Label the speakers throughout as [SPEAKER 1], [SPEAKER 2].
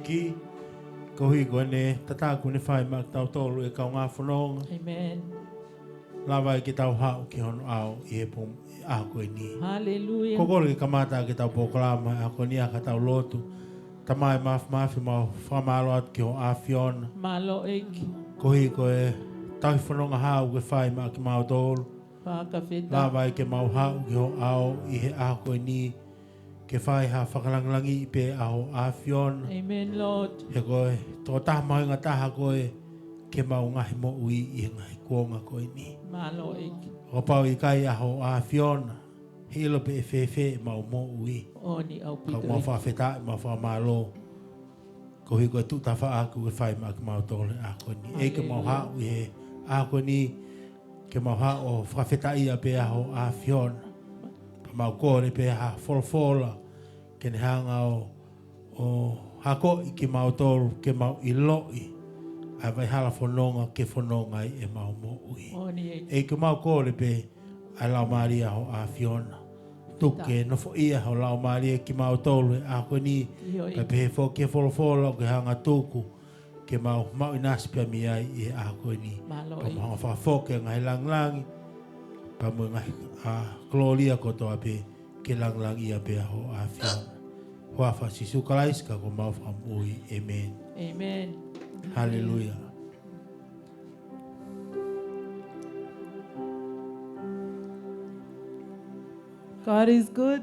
[SPEAKER 1] ki. Ko hui ko ne tata ku ne whai ma tau tolu e kau ngā whanonga.
[SPEAKER 2] Amen.
[SPEAKER 1] Lawa ki tau hau ki hono au I he pum a koe ni.
[SPEAKER 2] Hallelujah.
[SPEAKER 1] Kokoro ki kamata ki tau pokalama a koe ni a ka tau lotu. Tamai mafi mau whamalo atu ki ho a whiona.
[SPEAKER 2] Malo eki.
[SPEAKER 1] Ko hui ko e tahi whanonga hau ke whai ma ki mau tolu.
[SPEAKER 2] Whakawheta.
[SPEAKER 1] Lawa ke mau hau ki ho au I he a koe ni. Ke whai ha whakalanglangi I pe a ho a whiona.
[SPEAKER 2] Amen, Lord.
[SPEAKER 1] He koe, tō taha mahinga taha koe, ke mau ngahi mo ui I ngahi kuonga koe ni.
[SPEAKER 2] Malo eki.
[SPEAKER 1] O pau I kai aho a whiona, he ilo pe e whewhe mau mo ui.
[SPEAKER 2] Oni au
[SPEAKER 1] Ka
[SPEAKER 2] pito
[SPEAKER 1] mau
[SPEAKER 2] eki.
[SPEAKER 1] whawheta, mau whamalo. Ko hi koe tuta wha aku ke whai ma ke mau tole a koe ni. E ke mau hao I he a koe ni, ke mau hao o whawheta ia pe aho a whiona. Pa mau kore pe ha Folofola, ke ne hanga o hako I ke mau tolu, ke mau I loi. Ai vai hala whanonga ke whanonga I e mau mo ui.
[SPEAKER 2] Oni eki.
[SPEAKER 1] E ke mau kore pe ai lau maria ho a Fiona. Tuke no fo ia ho lau maria ki mau tolu e a koe ni. Ka pe fo ke Folofola o ke hanga tuku. Ke mau inaspia mi ai I a koe ni.
[SPEAKER 2] Malo
[SPEAKER 1] Pa
[SPEAKER 2] eki.
[SPEAKER 1] mau whafoke ngai langlangi. Pa mo ngai a gloria kotoa pe ke langlangi a pe ho a Fiona. Huafa si sukalaiska ko mau whamui. Amen.
[SPEAKER 2] Amen.
[SPEAKER 1] Hallelujah.
[SPEAKER 3] God is good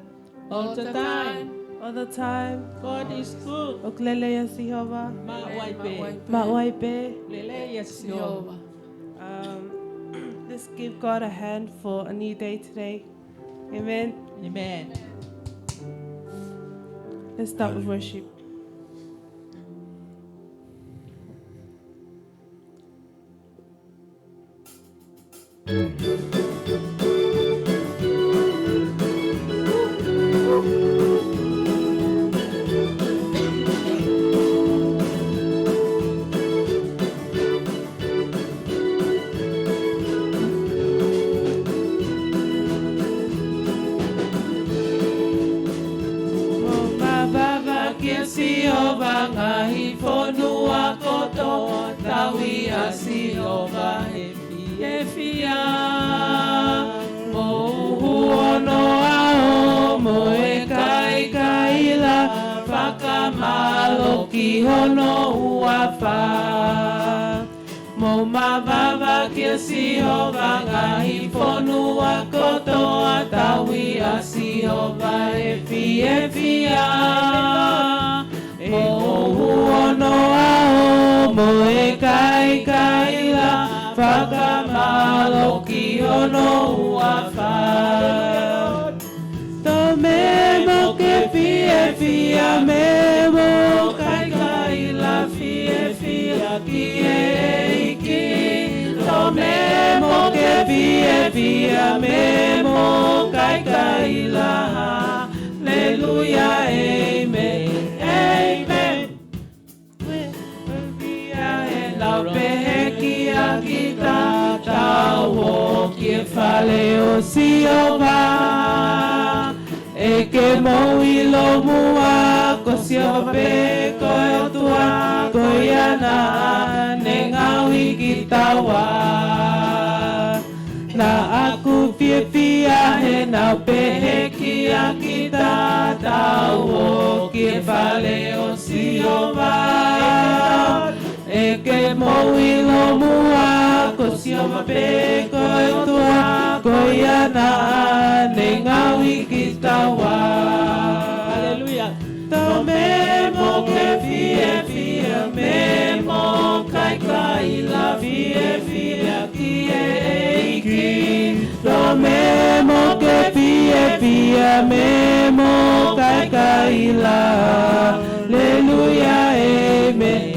[SPEAKER 2] All the time.
[SPEAKER 3] all the time.
[SPEAKER 2] God is good.
[SPEAKER 3] Oklele ya Sihova.
[SPEAKER 2] Ma waipe.
[SPEAKER 3] Mawaipe.
[SPEAKER 2] Lele yes Jehovah.
[SPEAKER 3] Let's give God a hand for a new day today. Amen.
[SPEAKER 2] Amen.
[SPEAKER 3] Let's start with worship.
[SPEAKER 2] Jehovah ngahi fonua koto tawi Jehovah efia mo huono ao mo e kai kaila whakamalo ki hono uafa mo mavava ki Jehovah ngahi fonua koto tawi Jehovah efia mo huono ao mo e kai kaila whakamalo ki hono uafa to me mo ke fia me mo kai kaila fia ki e ki to me mo ke fia me mo kai kaila Hallelujah, amen. Kita tau ki fale o Siova e ke mo ilo mua ko Siova pe ko tua ko yana ne ngawi kita wa na aku fia he na pe kita tau ki fale o Siova e ke mo ilo mua ko Siova pe ko tua ko yana ne ngawi kita wa Hallelujah to me mo ke fia me mo kai kai la fia ki e ki to me mo ke fia me mo kai kai la Hallelujah amen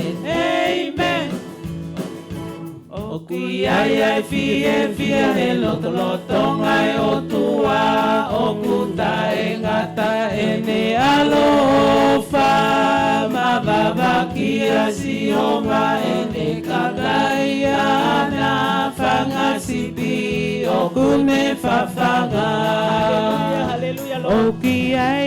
[SPEAKER 2] Ki ai fia he loto ngai o tua o kuta e ngata e ne alofa ma baba ki Jehovah e ne kagai ana fanga sipi o kune fafanga o ki ai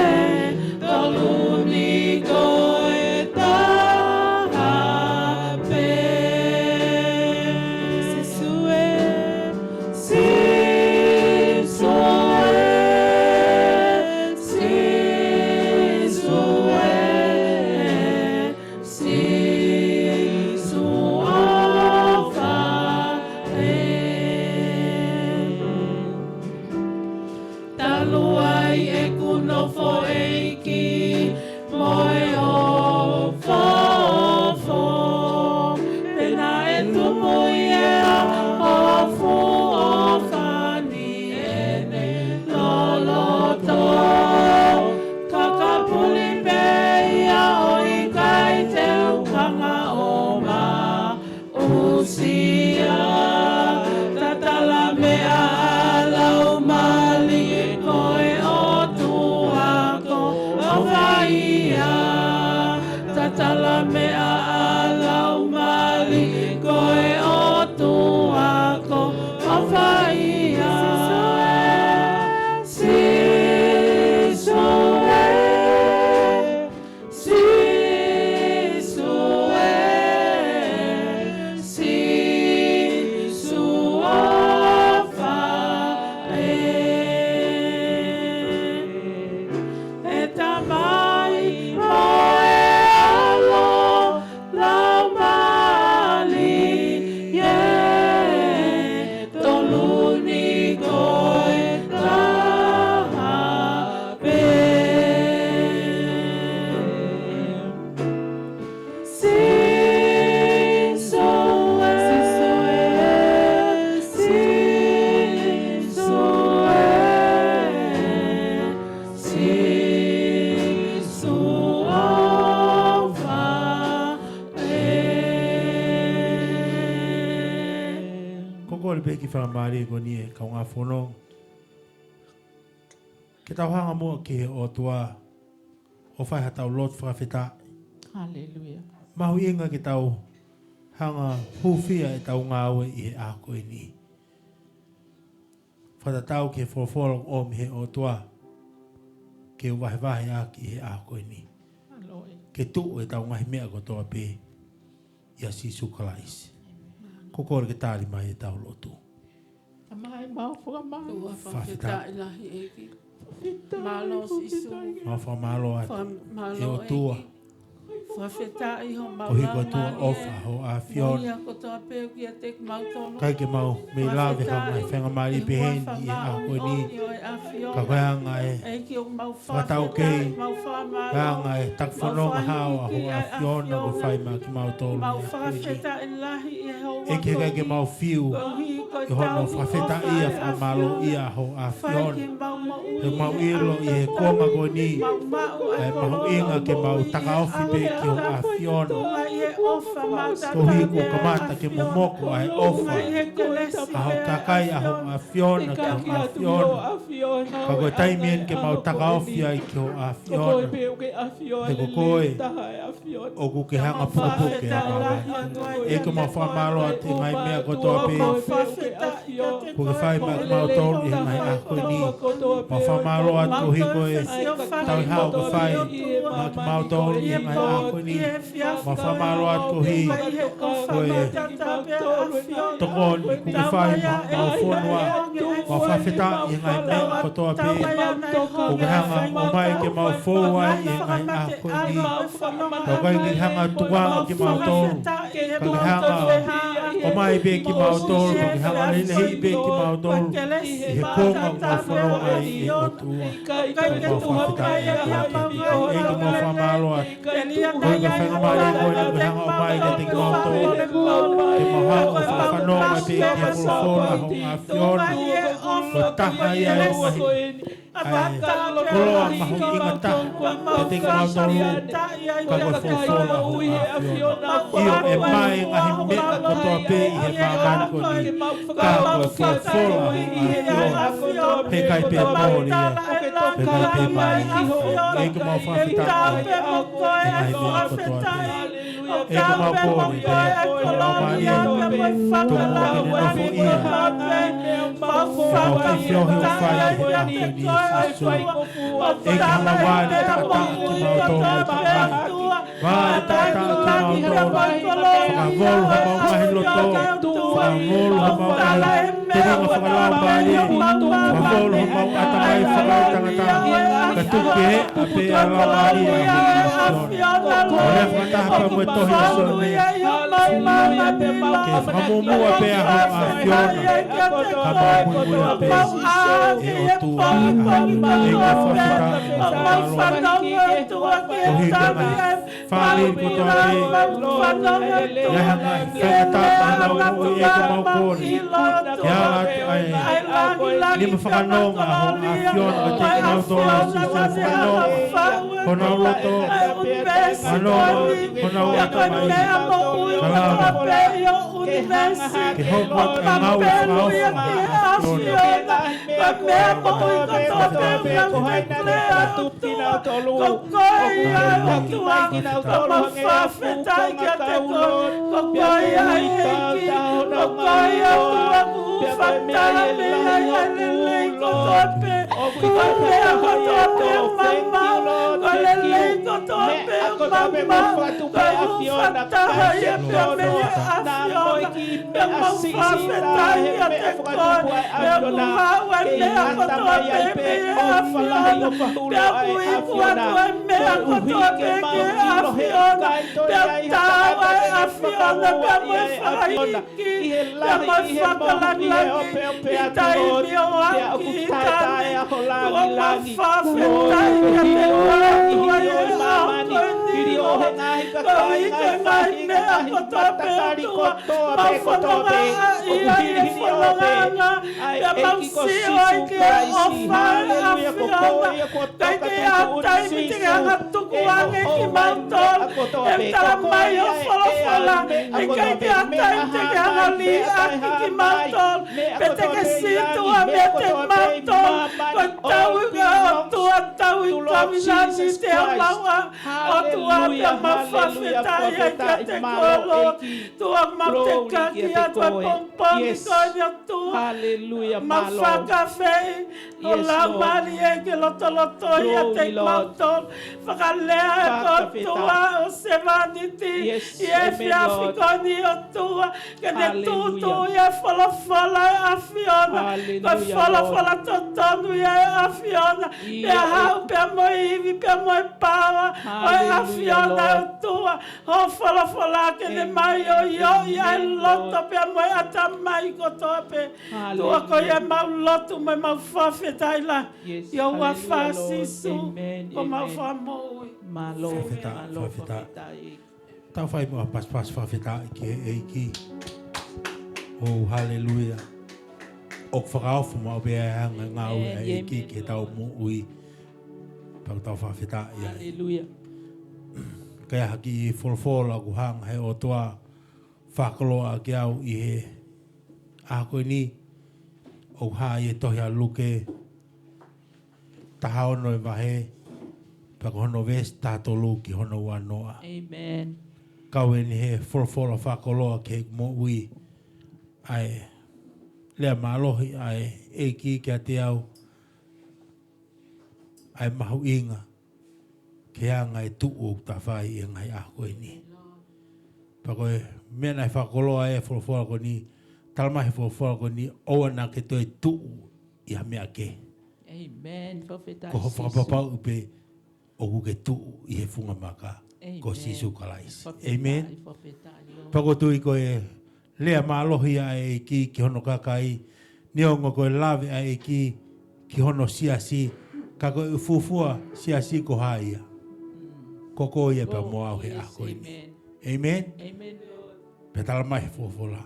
[SPEAKER 2] mea alau mali koe o tuako o whaia
[SPEAKER 1] whamari ko ni e kaunga whono. Ke tau hanga mua ke o tua o whai hatau lot whakawhita.
[SPEAKER 2] Hallelujah.
[SPEAKER 1] Mahu inga ke tau hanga huwhia e tau ngāwe i he ako e ni. Whatatau ke Folofola o mi he o tua ke wahe aki i he ako e ni. Ke tu e tau ngahi mea ko toa pe i a sisu kalaisi. Kokore ke tāli mai e tau lotu.
[SPEAKER 2] Amai mau whakamai.
[SPEAKER 4] Ua whawhita ilahi eki. Malo sisu.
[SPEAKER 1] Mau whamalo atu. E
[SPEAKER 4] Malo
[SPEAKER 1] o tua.
[SPEAKER 4] Whawhita iho mau
[SPEAKER 1] O hiko tua ofa ho a fiona.
[SPEAKER 4] Moia ko toa peo ki a tek mau tono.
[SPEAKER 1] Kai ke mau me lawe hau mai whenga mari pehen i e a koe ni. Ka koe hanga e whatau kei. Hanga e tak whanonga hao a ho a fiona ko whai ma ki mau tolu.
[SPEAKER 4] Mau whawhita ilahi e hau
[SPEAKER 1] E ke kai ke mau fiu. I hono whawhita ia whamalo ia ho a fiona. E mau ilo i he koma koe ni. E mau inga ke mau taka ofi pe ki ho a fiona. Ko hiko kamata ke momoko ai ofa. Aho takai aho a fiona ki ho a fiona. Ka koe taimien ke mau taka ofi ai ki ho a fiona. He ko koe o ku ke hanga puke a mawa. E ko mau whamalo ati ngai mea kotoa pe. Ko ke whai ma mau tolu i ngai a koe ni. Ma whamalo atu hiko e tau hao ka whai ma ki mau tolu i ngai a koe ni. Ma whamalo atu hi koe tokoni ku ke whai ma mau whonua. Ma whawhita i ngai mea kotoa pe. Ko ke hanga o mai ke mau whowai i ngai a koe ni. Ko kai ke hanga tuanga ki mau tolu. Ka ke hanga o mai be ki mau tolu. Ka ke hanga lehi be ki mau tolu. I he konga o mau whanonga i e o tua. Ko mau whawhita i a koe ke. E ke mau whamalo a. Koe ka whenga mai e koe ni ke hanga o mai ke te ki mau tolu. Ke mau hanga o whanonga pe ki a Folofola ho a fiona. Ko taha ia e ngahi. Koloa mahu inga taha. Ke te ki mau tolu. Ka koe Folofola ho a fiona. Io e mai ngahi mea kotoa pe i he maamani ko ni. Ka koe Folofola ho a fiona. Pe kai pe mōri e. Pe kai pe mai. E ke mau whawhita e. E ngahi mea kotoa pe. E ke mau kōri e. Ka mau mai e. Tō mua kene nofo ia. Mau ki whiohi o whai e he ako ni sisu. E ke hama wāni tata ki mau tōna i papai. Wāni tata ki mau tōna. Whakavolu ha mau mahi loto. Whakavolu ha mau mahi. Te ringa whakalau mai e. Whakavolu ha mau atamai whakau tangata. Ka tuke he a pe a lau mai e a hui a fiona. O lea whakataha pa mwe tohi a sone. Ke whakamumua pe a ho a fiona. Ka mau mui a pe. E o tua. E ngā whakita. O hika mai. Whāli ko toa pe. Leha ngai. Whakata a lau o e ka mau kōri. Ia ai. Lima whakanonga ho a fiona. Ka te mau tōna si sa whakanonga. Kona loto. Anonga. Kona wata mai. Kalama. Ke hoko e ngau e whakaufa. Tau fai mo pas whawheta ki eiki. Oh, hallelujah. Ok whakaufu mo bea hanga ngau eiki ke tau mo ui. Pau tau whawheta ia.
[SPEAKER 2] Hallelujah.
[SPEAKER 1] Kaya haki Folofola ku hanga he o toa whakaloa ki au i he ako ni o ha i tohi a luke taha ono e wahe pako hono ves tātolu ki hono wanoa.
[SPEAKER 2] Amen.
[SPEAKER 1] Kau ni he Folofola whakaloa ke mo ui ai lea malohi ai eiki kia te au ai mahu inga ke anga e tuu ta whai i ngai a koe ni. Pako e mena e whakoloa e Folofola ko ni talmahi Folofola ko ni oana ke toi tuu i ha mea ke.
[SPEAKER 2] Amen.
[SPEAKER 1] Ko ho whakapapau upe o kuke tuu i he funga maka ko sisu kalais. Amen. Pako tui ko e lea maalohi a e ki hono kakai ni ongo ko e lave a e ki hono siasi kako e fufua siasi ko haia. Koko ia pa mo au he a ko ini. Amen.
[SPEAKER 2] Amen.
[SPEAKER 1] Petala mai Folofola.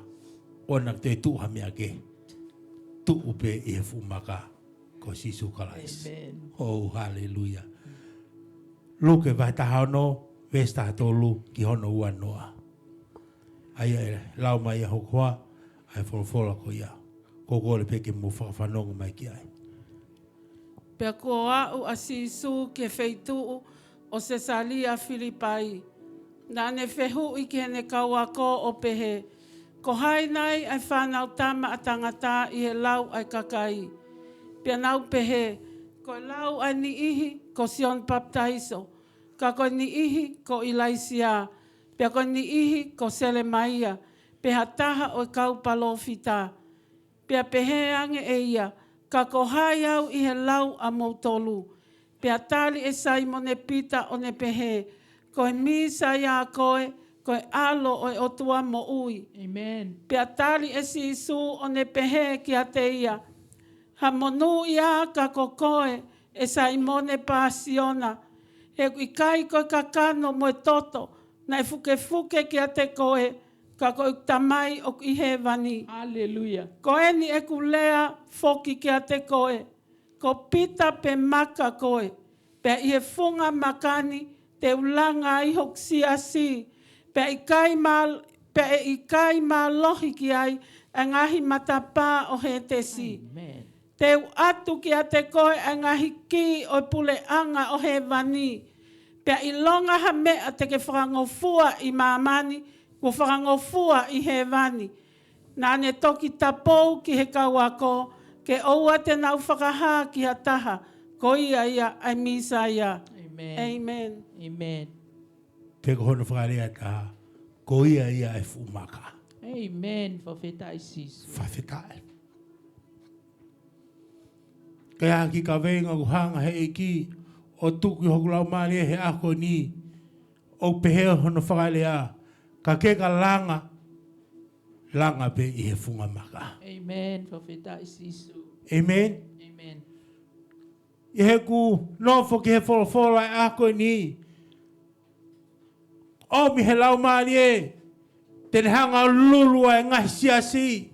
[SPEAKER 1] Ona te tu ha mea ke. Tu upe i he fumaka ko sisu kalais.
[SPEAKER 2] Amen.
[SPEAKER 1] Oh, hallelujah. Luke vai taha no vesta tolu ki hono ua noa. Ai e lau mai e hokoa ai Folofola ko ia. Koko le peke mo whakawhanonga mai ki ai.
[SPEAKER 4] Pea ko au a sisu ke feitu o se salia Filipai. Nā ne whehu i ke hene kauako o pehe. Ko hai nai ai whanau tama a tangata i he lau ai kakai. Pea nau pehe, ko lau ai ni ihi ko Sion Baptaiso. Ka ko ni ihi ko Ilaisia. Pea ko ni ihi ko Selemaia. Pea taha o kau palofita. Pea pehe ange e ia. Ka ko hai au i he lau a mautolu. Pea tali e Simone Pita o ne pehe. Ko e misa ia koe, ko e alo o e otua mo ui.
[SPEAKER 2] Amen.
[SPEAKER 4] Pea tali e sisu o ne pehe ki a te ia. Ha monu ia ka ko koe e Simone Pasiona. He i kai koe kakano mo e toto. Na e fuke ki a te koe. Ka ko tamai o i he vani.
[SPEAKER 2] Hallelujah.
[SPEAKER 4] Ko eni e kulea foki ki a te koe. Ko pita pe maka koe. Pe i he funga makani te ulanga i hoksia si. Pe i kai ma lohi ki ai a ngahi matapa o he te si.
[SPEAKER 2] Amen.
[SPEAKER 4] Te atu ki a te koe a ngahi ki o pule anga o he vani. Pea I longa ha mea te ke whakangofua I mamani, ko whakangofua I he vani. Nā ne toki tapou ki he kauako, ke oua te nau whakaha ki ha taha, ko ia ai misa ia.
[SPEAKER 2] Amen.
[SPEAKER 4] Amen.
[SPEAKER 2] Amen.
[SPEAKER 1] Te kohono whakarea taha, ko ia e fumaka.
[SPEAKER 2] Amen. Whawhetai sisu.
[SPEAKER 1] Whawhetai. Kaya ki Kaveinga kuhanga he iki, o tuki hokulau maari he ako ni, o peheo hono whakalea, ka ke ka langa pe I he funga maka.
[SPEAKER 2] Amen. Whawhetai sisu.
[SPEAKER 1] Amen.
[SPEAKER 2] Amen.
[SPEAKER 1] I he ku nofo ki he Folofola e ako ni, o mi he lau maari e, tene hanga lulua e ngahi siasi,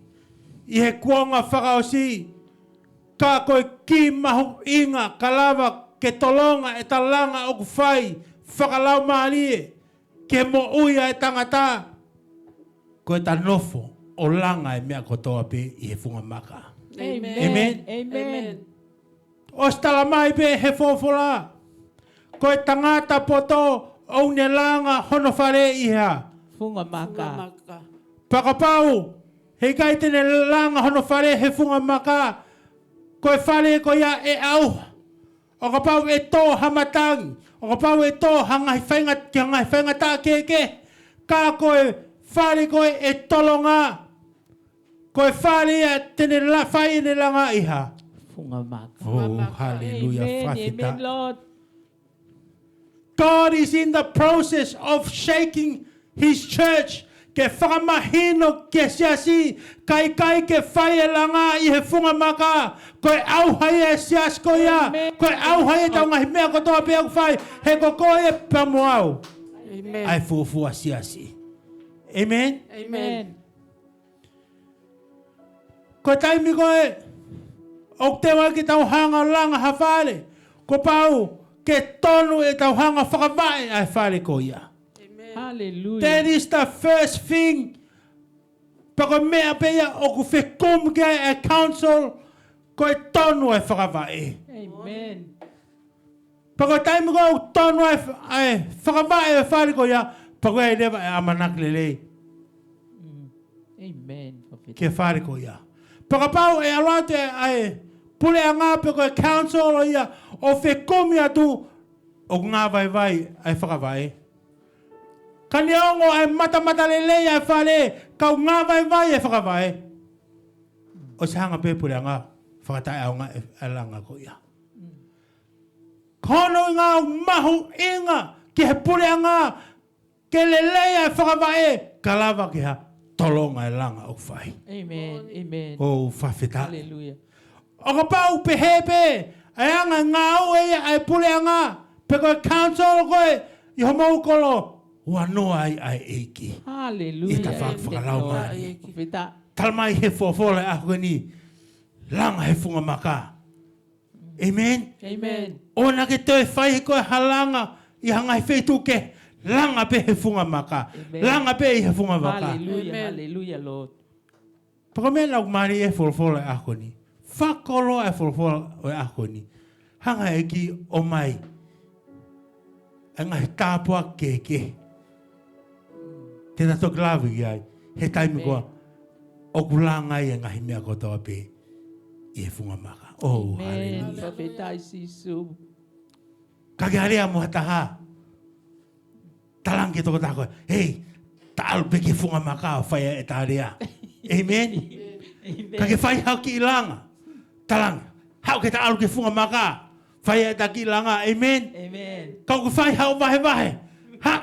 [SPEAKER 1] I he kuonga whakaosi, ka koe ki mahu inga, kalawa, ke tolonga e talanga o kuwhai, whakalau maari e, ke mo uia e tangata, koe ta nofo o langa e mea kotoa pe I he funga maka.
[SPEAKER 4] Amen.
[SPEAKER 1] Amen.
[SPEAKER 2] Amen.
[SPEAKER 1] O stala mai pe he Folofola, koe tangata poto o ne langa hono whare iha.
[SPEAKER 2] Funga Maka.
[SPEAKER 4] Maka.
[SPEAKER 1] Pakapau, he kai tene langa hono whare he funga maka, koe whare ko ia e au. O ka pau e tō hamatangi, o ka pau e tō hangai whainga tā keke, ka koe whare koe e tolonga, koe whare ia tene whai ne langa iha.
[SPEAKER 2] Funga Maka.
[SPEAKER 1] Oh, hallelujah,
[SPEAKER 2] Amen. Amen,
[SPEAKER 1] whawhita.
[SPEAKER 2] Lord.
[SPEAKER 1] God is in the process of shaking His church. Ke whakamahino ke siasi, kai ke whai e langa I he funga maka, koe auhai e sias ko ia, koe auhai e taunga hi mea kotoa pia whai, he ko koe e pamuau.
[SPEAKER 4] Amen.
[SPEAKER 1] Ai fuafua siasi. Amen?
[SPEAKER 2] Amen.
[SPEAKER 1] Ko taimi koe, o te wai ki tau hanga langa hawhare, ko pau ke tonu e tau hanga whakawai ai whare ko ia.
[SPEAKER 2] Hallelujah.
[SPEAKER 1] That is the first thing. Pako mea pea o ku whekum ke a council ko e tonu e whakawai.
[SPEAKER 2] Amen.
[SPEAKER 1] Pako taimi ko o tonu e whakawai e whare ko ia, pako e rewa e amanak lelei
[SPEAKER 2] Amen.
[SPEAKER 1] ke whare ko ia. Pako pau e alate e pule a ngā pe ko e council o ia o whekum ia tu o ngā vai ai whakawai. Kani ongo ai mata lelei ai whare, kau ngā vai e whakawai. O se hanga pēpure a ngā whakatai au ngā e langa ko ia. Kono ngā mahu inga ki he pure a ngā, ke lelei ai whakawai, ka lawa ki ha tolonga e langa o whai.
[SPEAKER 2] Amen. Amen.
[SPEAKER 1] O whawhita.
[SPEAKER 2] Hallelujah.
[SPEAKER 1] O ka pau pehepe, ai anga ngā au e ai pure a ngā, pe koe council koe, I homau kolo, ua noa ai eiki.
[SPEAKER 2] Hallelujah.
[SPEAKER 1] I ta whakalau mai.
[SPEAKER 2] Whawhita.
[SPEAKER 1] Talmai he Folofola a koe ni, langa he funga maka. Amen?
[SPEAKER 2] Amen.
[SPEAKER 1] Ona ke te whai koe halanga, I hangai whetu ke, langa pe he funga maka.
[SPEAKER 2] Amen.
[SPEAKER 1] Langa pe I he funga maka.
[SPEAKER 2] Hallelujah.
[SPEAKER 4] Amen.
[SPEAKER 2] Hallelujah, Lord.
[SPEAKER 1] Pako mea lau mari e Folofola a koe ni. Whakolo e Folofola a koe ni. Hanga e ki o mai. E ngai tāpua keke. Te tato klawi ki ai. He taimi koa. O kulanga I e ngahi mea kotoa pe. I he funga maka. Oh,
[SPEAKER 2] Amen.
[SPEAKER 1] hallelujah.
[SPEAKER 2] Whawhetai sisu.
[SPEAKER 1] Kake harea mo hataha. Talangi toko tako. Hei, taal peke funga maka o whaia e tārea. Amen.
[SPEAKER 2] Amen.
[SPEAKER 1] Kake whai hau ki ilanga. Talangi. Hau ke taal ke funga maka. Whaia e ta ki ilanga. Amen.
[SPEAKER 2] Amen.
[SPEAKER 1] Kau ke whai hau vahe. Ha,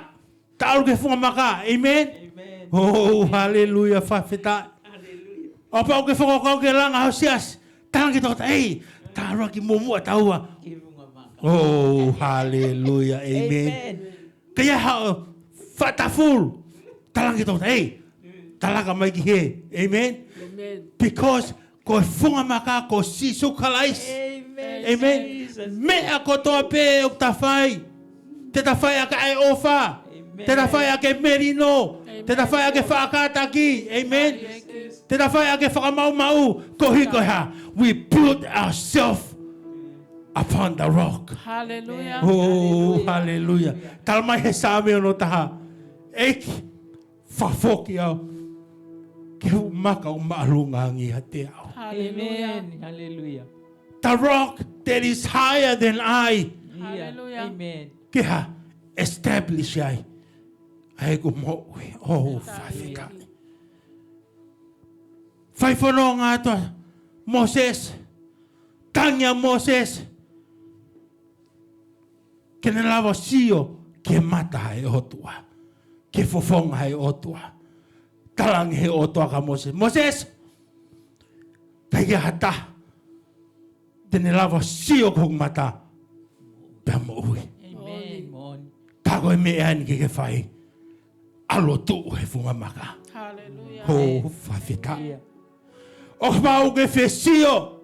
[SPEAKER 1] taal ke funga maka. Amen.
[SPEAKER 2] Amen.
[SPEAKER 1] Oh, hallelujah. Whawhita.
[SPEAKER 2] Hallelujah.
[SPEAKER 1] O pau ke whako kau ke langa hau sias. Talangi toko ta. Hei, tāra ki mumua taua.
[SPEAKER 2] Kifunga Maka.
[SPEAKER 1] Oh, hallelujah. Amen. Kaya hao fataful talang kita hey talaga mai ki he amen.
[SPEAKER 4] Amen.
[SPEAKER 1] Because ko funga maka ko sisu kalais
[SPEAKER 2] Amen.
[SPEAKER 1] amen
[SPEAKER 2] Jesus.
[SPEAKER 1] me ako to pe o tafai te tafai aka ai ofa
[SPEAKER 2] Amen.
[SPEAKER 1] te tafai aka merino te tafai aka fakata ki amen te tafai aka fakamau mau ko hi ko ha we put ourselves upon the rock.
[SPEAKER 4] Hallelujah.
[SPEAKER 1] Oh, hallelujah. Talmai he sāme ono taha. Eiki, whafoki au. Ke hu maka o maalunga ngi hate au.
[SPEAKER 4] Hallelujah.
[SPEAKER 2] Hallelujah.
[SPEAKER 1] The rock that is higher than I.
[SPEAKER 4] Hallelujah.
[SPEAKER 2] Amen.
[SPEAKER 1] Ke ha establish ai. Ai ko mo. Oh, whawhika. Whaiwhono ngā toa. Moses. Tangia Moses. Ke ne lawa sio ke mata hai otua. Ke fofonga hai otua. Talang he otua ka Moses. Moses! Kai hata. Te ne lawa sio kong mata. Pea mo ui.
[SPEAKER 2] Amen. Mon.
[SPEAKER 1] Kako e me ani ke whai. Alo tu he funga maka.
[SPEAKER 4] Hallelujah.
[SPEAKER 1] Ho whawhita. O mau ke whesio.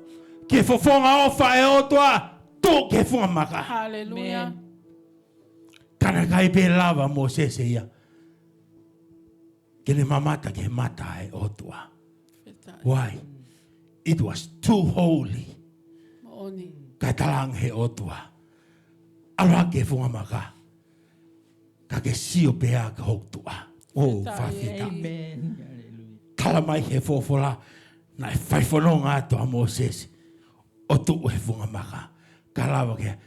[SPEAKER 1] Ke fofonga o whae otua. Tu ke funga maka.
[SPEAKER 4] Hallelujah.
[SPEAKER 1] Kana kai pe lava Moses ia. Kene mamata ke mata e otua. Why? It was too holy.
[SPEAKER 4] Maoni.
[SPEAKER 1] Kai talang he otua. Alwa ke funga maka. Ka ke sio pea ka hoktua. Oh, whawhita.
[SPEAKER 2] Amen. Hallelujah.
[SPEAKER 1] Kala mai he Folofola. Na e whaiwhanonga atoa Moses. O tu he funga maka. Ka lawa ke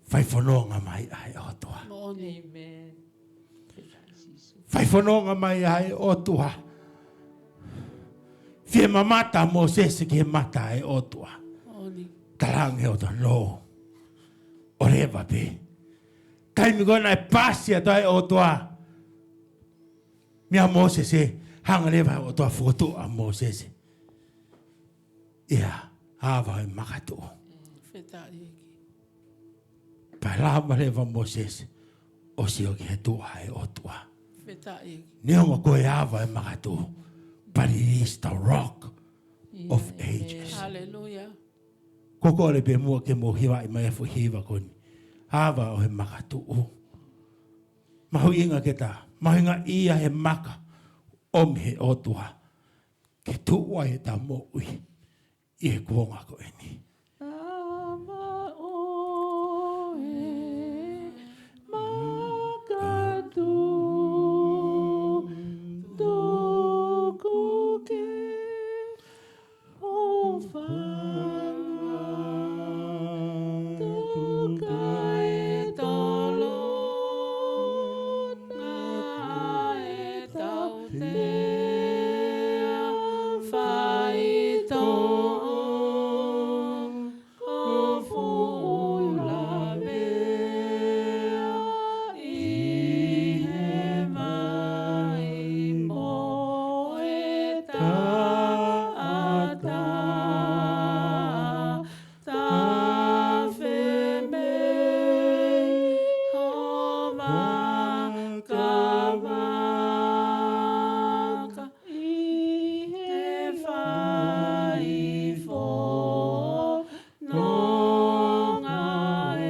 [SPEAKER 1] whaiwhanonga mai ai otua.
[SPEAKER 4] Maoni.
[SPEAKER 2] Amen.
[SPEAKER 1] Whaiwhanonga mai ai otua. Fie mamata Moses ke mata ai otua.
[SPEAKER 4] Maoni.
[SPEAKER 1] Talang he otua, no. O rewa pe. Taimi kona e pasi ato ai otua. Mia Moses e hanga rewa otua foto a Moses. Ia, hawa e makatu.
[SPEAKER 4] Fetai eki.
[SPEAKER 1] Palama rewa Moses. O sio ke he tua ai otua.
[SPEAKER 4] Fetai eki.
[SPEAKER 1] Neonga koe hawa e makatu. But it is the rock of ages.
[SPEAKER 4] Hallelujah.
[SPEAKER 1] Koko le pe mua ke mo hiwa i mai e fuhiwa koni. Hawa o he makatu o. Mahu inga ke ta. Mahu inga ia he maka. Om he otua. Ke tuwa he ta mo ui. I he kuonga ko e ni.
[SPEAKER 2] Ama o e makatu tuku ke o whanga tuka e tolo ngā e tau te whai tō o fula mea i he mai mo e tāta tāwhi mei ho maka maka i he whai fō no ngā e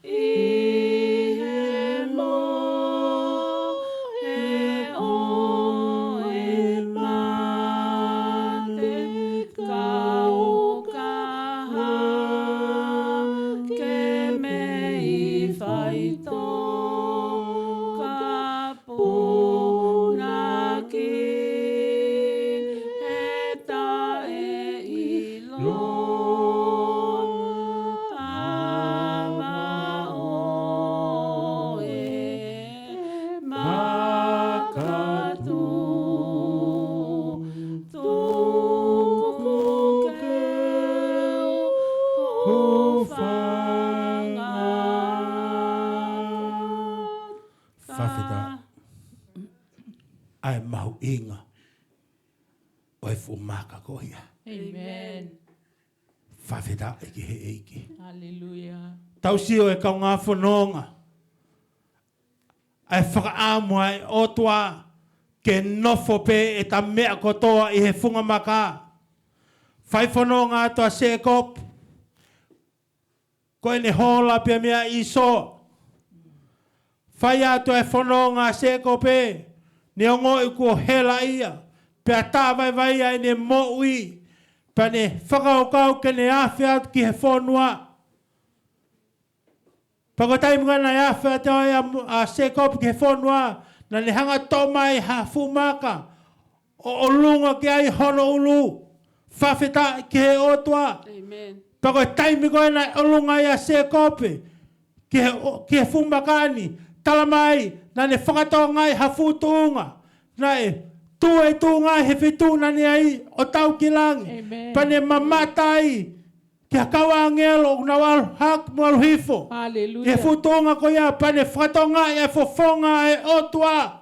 [SPEAKER 2] i he mo he o e mate ka o kaha ke mei whai tō ka puna ki he tae i lo ama o e makatu tuku ke o whanga
[SPEAKER 1] Whawhita. Ai mahu inga. O e fumaka ko ia.
[SPEAKER 2] Amen.
[SPEAKER 1] Whawhita e ki he eiki.
[SPEAKER 2] Hallelujah.
[SPEAKER 1] Tau sio e kau ngā whanonga. Ai whakaamua e otua ke nofo pe e ta mea kotoa i he funga maka. Whai whanonga atua se kop. Koe ne hola pia mea iso. Whai atua e whanonga se kope. Ne ongo i kua hela ia. Pea tā vai ai ne moui. Pane whakaokau kene awhia ki he whonua. Pakotai mga na awhia te oi a sekop ki he whonua. Na ne hanga tomai ha fumaka. O lunga ki ai hono ulu. Whawheta ki he otua.
[SPEAKER 4] Amen.
[SPEAKER 1] Pakotai mga na olunga i a sekope. Ki he fumakani. Talamai na ne whakatongai ha futuunga. Na tu e tu ngai he fitu na ni ai o tau ki langi. Pane mamatai ki a kawa angelo na wal hak mo hifo.
[SPEAKER 2] Hallelujah.
[SPEAKER 1] E futunga ko ia pane whatonga e fofonga e otua.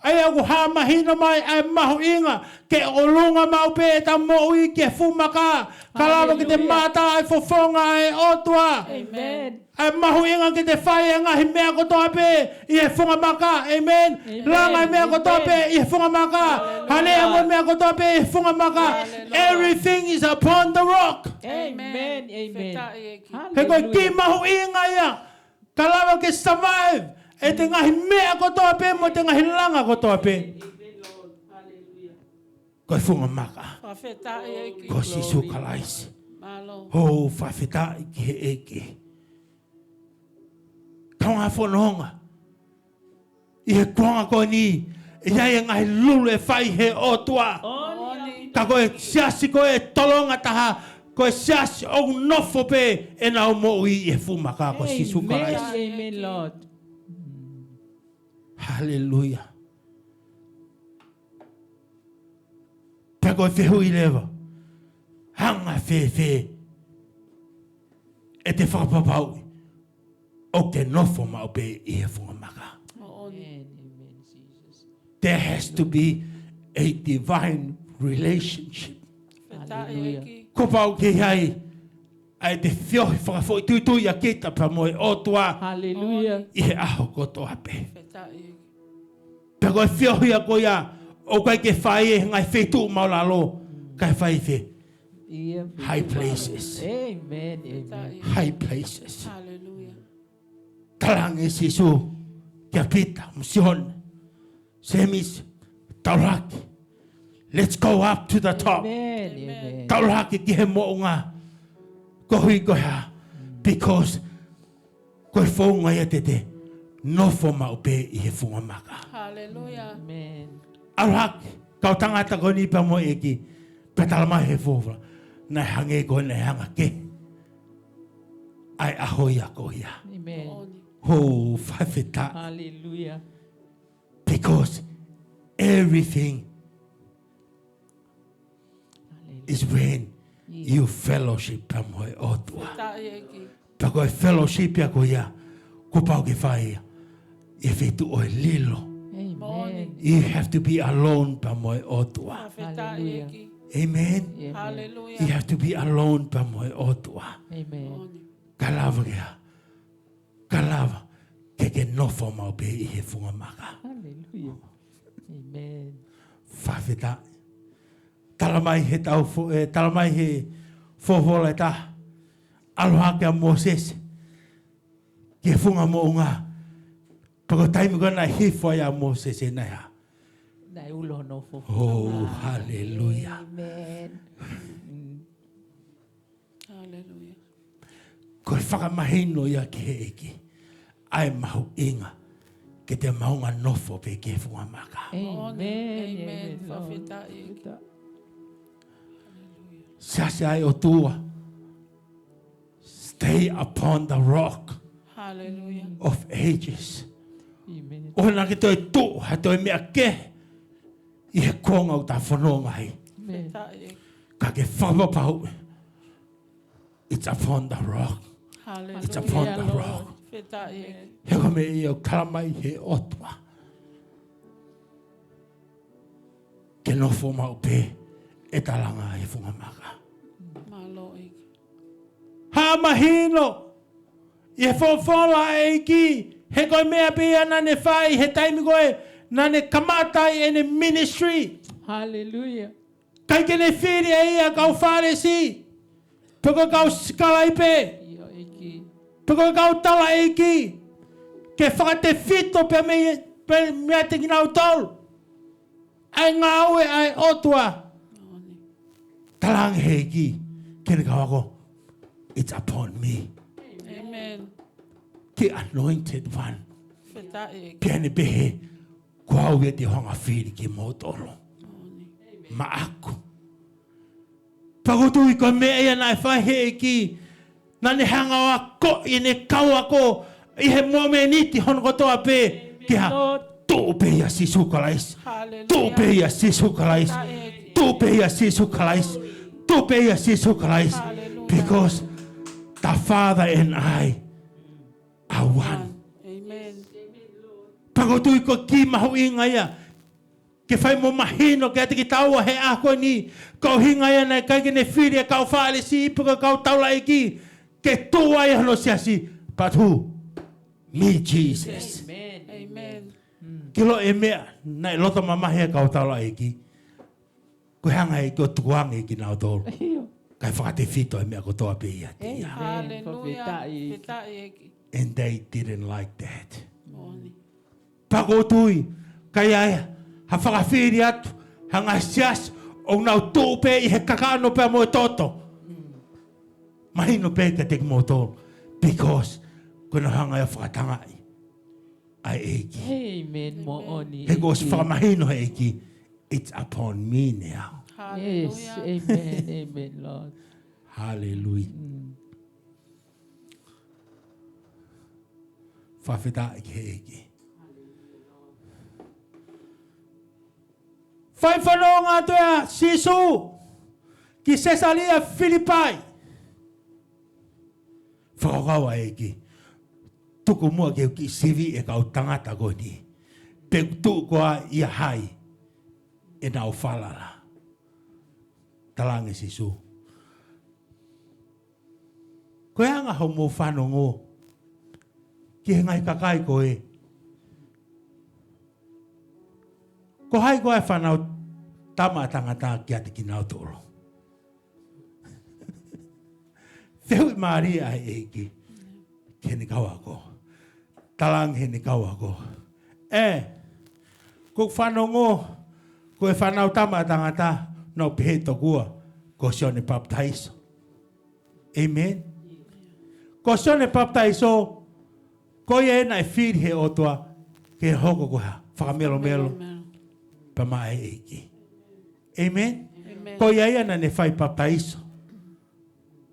[SPEAKER 1] Ai aku hama hina mai ai mahu inga ke olunga mau pe e ta mo ui ke fumaka. Kalama ki te mata ai fofonga e otua.
[SPEAKER 2] Amen.
[SPEAKER 1] Ai mahu inga ki te whai e ngahi mea kotoa pe i he funga maka. Amen. Langa mea kotoa pe i he funga maka. Hane ango mea kotoa pe i he funga maka. Everything is upon the rock.
[SPEAKER 2] Amen. Amen.
[SPEAKER 1] He koe ki mahu inga ia. Kalama ki survive. E te ngahi mea kotoa pe mo te ngahi langa kotoa pe. Koe funga maka.
[SPEAKER 4] Whawheta e eki.
[SPEAKER 1] Ko sisu kalaisi.
[SPEAKER 4] Malo.
[SPEAKER 1] Ho whawheta i ki he eke. Kaunga whanonga. I he kuanga koe ni. E iai e ngahi lulu e whai he otua.
[SPEAKER 4] Oni.
[SPEAKER 1] Ka koe siasi koe e tolonga taha. Koe siasi o nofo pe e nao mo i e fumaka ko sisu kalaisi.
[SPEAKER 2] Amen, Lord.
[SPEAKER 1] Hallelujah. Pego fehu i lewa. Hanga fe. E te whakapapau. O te nofo mau pe i he funga maka.
[SPEAKER 2] Amen, Jesus.
[SPEAKER 1] There has to be a divine relationship.
[SPEAKER 4] Wheta e eki.
[SPEAKER 1] Ko pau ke hai. Ai te whiohi whakafoi tuitui a kita pa moe o tua.
[SPEAKER 2] Hallelujah.
[SPEAKER 1] I he aho kotoa pe.
[SPEAKER 4] Wheta e eki.
[SPEAKER 1] Pego e whiohi a koia. O kai ke whai e ngai whetu maulalo. Kai whai whe. High places.
[SPEAKER 2] Amen.
[SPEAKER 4] Wheta
[SPEAKER 2] Amen.
[SPEAKER 4] e eki.
[SPEAKER 1] High places.
[SPEAKER 4] Hallelujah.
[SPEAKER 1] Talange sisu. Kia pita. Musion. Semis. Tauraki. Let's go up to the top.
[SPEAKER 2] Amen. Amen.
[SPEAKER 1] Tauraki ki he moonga. Kohui koha. Because koe whaunga ia te nofo mau pe i he funga maka.
[SPEAKER 4] Hallelujah.
[SPEAKER 2] Amen.
[SPEAKER 1] Aruhaki. Kau tangata ko ni pa mo eki. Petalama he fofra. Nai hange ko nai hanga ke. Ai ahoia ko ia.
[SPEAKER 2] Amen.
[SPEAKER 4] Oni.
[SPEAKER 1] Ho whawheta.
[SPEAKER 2] Hallelujah.
[SPEAKER 1] Because everything is when you fellowship pa mo e otua.
[SPEAKER 4] Wheta e eki.
[SPEAKER 1] Pa koe fellowship ya ko ia. Ko pau ke whai ia. E whetu o e lilo.
[SPEAKER 2] Amen.
[SPEAKER 1] You have to be alone pa mo e otua.
[SPEAKER 4] Wheta e eki.
[SPEAKER 1] Amen. You
[SPEAKER 4] Hallelujah.
[SPEAKER 1] have to be alone pa mo e otua.
[SPEAKER 2] Amen.
[SPEAKER 4] Oni.
[SPEAKER 1] Kalava kia. Kalava. Ke nofo mau pe i he funga maka.
[SPEAKER 2] Hallelujah. Amen.
[SPEAKER 1] Whawheta. Talamai he tau talamai he Folofola e ta. Aloha ke a Moses. Ke funga mo unga. Pako taimi kona hifo ya Moses e nai ha.
[SPEAKER 2] Nai ulo no fo.
[SPEAKER 1] Oh, hallelujah.
[SPEAKER 2] Amen.
[SPEAKER 4] Hallelujah.
[SPEAKER 1] Koe whakamahino ia ke he eki. Ai mahu inga. Ke te maunga nofo pe ke funga maka.
[SPEAKER 2] Amen.
[SPEAKER 4] Amen.
[SPEAKER 2] Lord.
[SPEAKER 4] Whawheta e eki.
[SPEAKER 1] Siase ai o tua. Stay upon the rock
[SPEAKER 4] Hallelujah.
[SPEAKER 1] of ages.
[SPEAKER 2] Amen.
[SPEAKER 1] O na ki toi tu, ha toi mea ke. I he konga o ta whanonga hei.
[SPEAKER 2] Amen.
[SPEAKER 4] Wheta e eki.
[SPEAKER 1] Ka ke whapapau. It's upon the rock.
[SPEAKER 4] Hallelujah.
[SPEAKER 1] It's upon the
[SPEAKER 2] Lord.
[SPEAKER 1] rock.
[SPEAKER 4] Wheta e eki.
[SPEAKER 1] He ka me i o karamai he otua. Ke nofo mau pe. E talanga he funga maka.
[SPEAKER 4] Malo e eki.
[SPEAKER 1] Ha mahino. I he Folofola e ki. He koe mea pia nane whai. He taimi koe nane kamatai e ne ministry.
[SPEAKER 2] Hallelujah.
[SPEAKER 1] Kai ke ne whiri e ia kau whare si. Peko kau sikalai pe.
[SPEAKER 2] Io eki.
[SPEAKER 1] Peko kau tala e ki. Ke whakate whito pe mea te kinau tolu. Ai ngā ue ai otua.
[SPEAKER 4] Oni.
[SPEAKER 1] Talang heki. Kene kawako. It's upon me.
[SPEAKER 4] Amen.
[SPEAKER 1] The anointed one.
[SPEAKER 4] Feta e.
[SPEAKER 1] Piane behe. Kwa uwe te honga whiri ki motolo. Ma aku. Pagotu I ko mea ia nai whai heki. Nane hanga wa ko I ne kaua ko. I he mome niti hon kotoa pe. Ki ha. Tō pe ia sisu kalais. Tō pe ia sisu kalais. Tō pe ia sisu kalais. Tō pe ia sisu kalais. Because the Father and I are one.
[SPEAKER 4] Amen.
[SPEAKER 1] Pagotu I ko ki mahu inga ia. Ke whai mo mahino ke ate ki taua he ako ni. Kau hinga ia nei kai kene whiri e kau whaale si ipuka kau taula iki. Ke tōa ia hano siasi. But who? Me, Jesus.
[SPEAKER 4] Amen. Amen.
[SPEAKER 1] Kilo e mea, nai loto mamahe kau taula iki. Koe hanga e kio tukuanga iki nao tōru. Kai whakate whito e mea ko toa pe ia te ia.
[SPEAKER 4] Hallelujah. Feta e.
[SPEAKER 1] And they didn't like that.
[SPEAKER 4] Oni.
[SPEAKER 1] Pakotui, kai aia, ha whakawhiri atu, hanga sias, o nau tōpe I he kakano pe mo e toto. Mahino pe ka te mo tōru. Because, koe na hanga ia whakatangai. Ai eiki.
[SPEAKER 2] Amen. Mo oni.
[SPEAKER 1] He gos whakamahino he eiki. It's upon me now.
[SPEAKER 2] Yes. Amen. Amen, Lord.
[SPEAKER 1] Hallelujah. Whawhita I he eiki. Whai whanau ngā toea Sisu ki Caesarea Philippi. Whakakaua eiki. Tuku mua keu ki sivi e kau tangata ko ni. Pek tu koa ia hai. E nau whalala. Talange Sisu. Koe anga hau mō whanongo. Ki he ngai kakai koe. Ko hai koe whanau tama tangata ki ate ki nau tōro. Whiu Maria e eki. Ke ne kaua ko. Talang he ne kaua ko. Ko whanongo. Ko e whanau tama tangata. No pehe tokua. Ko sione baptaiso. Amen. Ko sione baptaiso. Ko e na e whiri he otua. Ke hoko koha. Whakamelo melo. Pama e eki. Amen. Ko e ana ne whai baptaiso.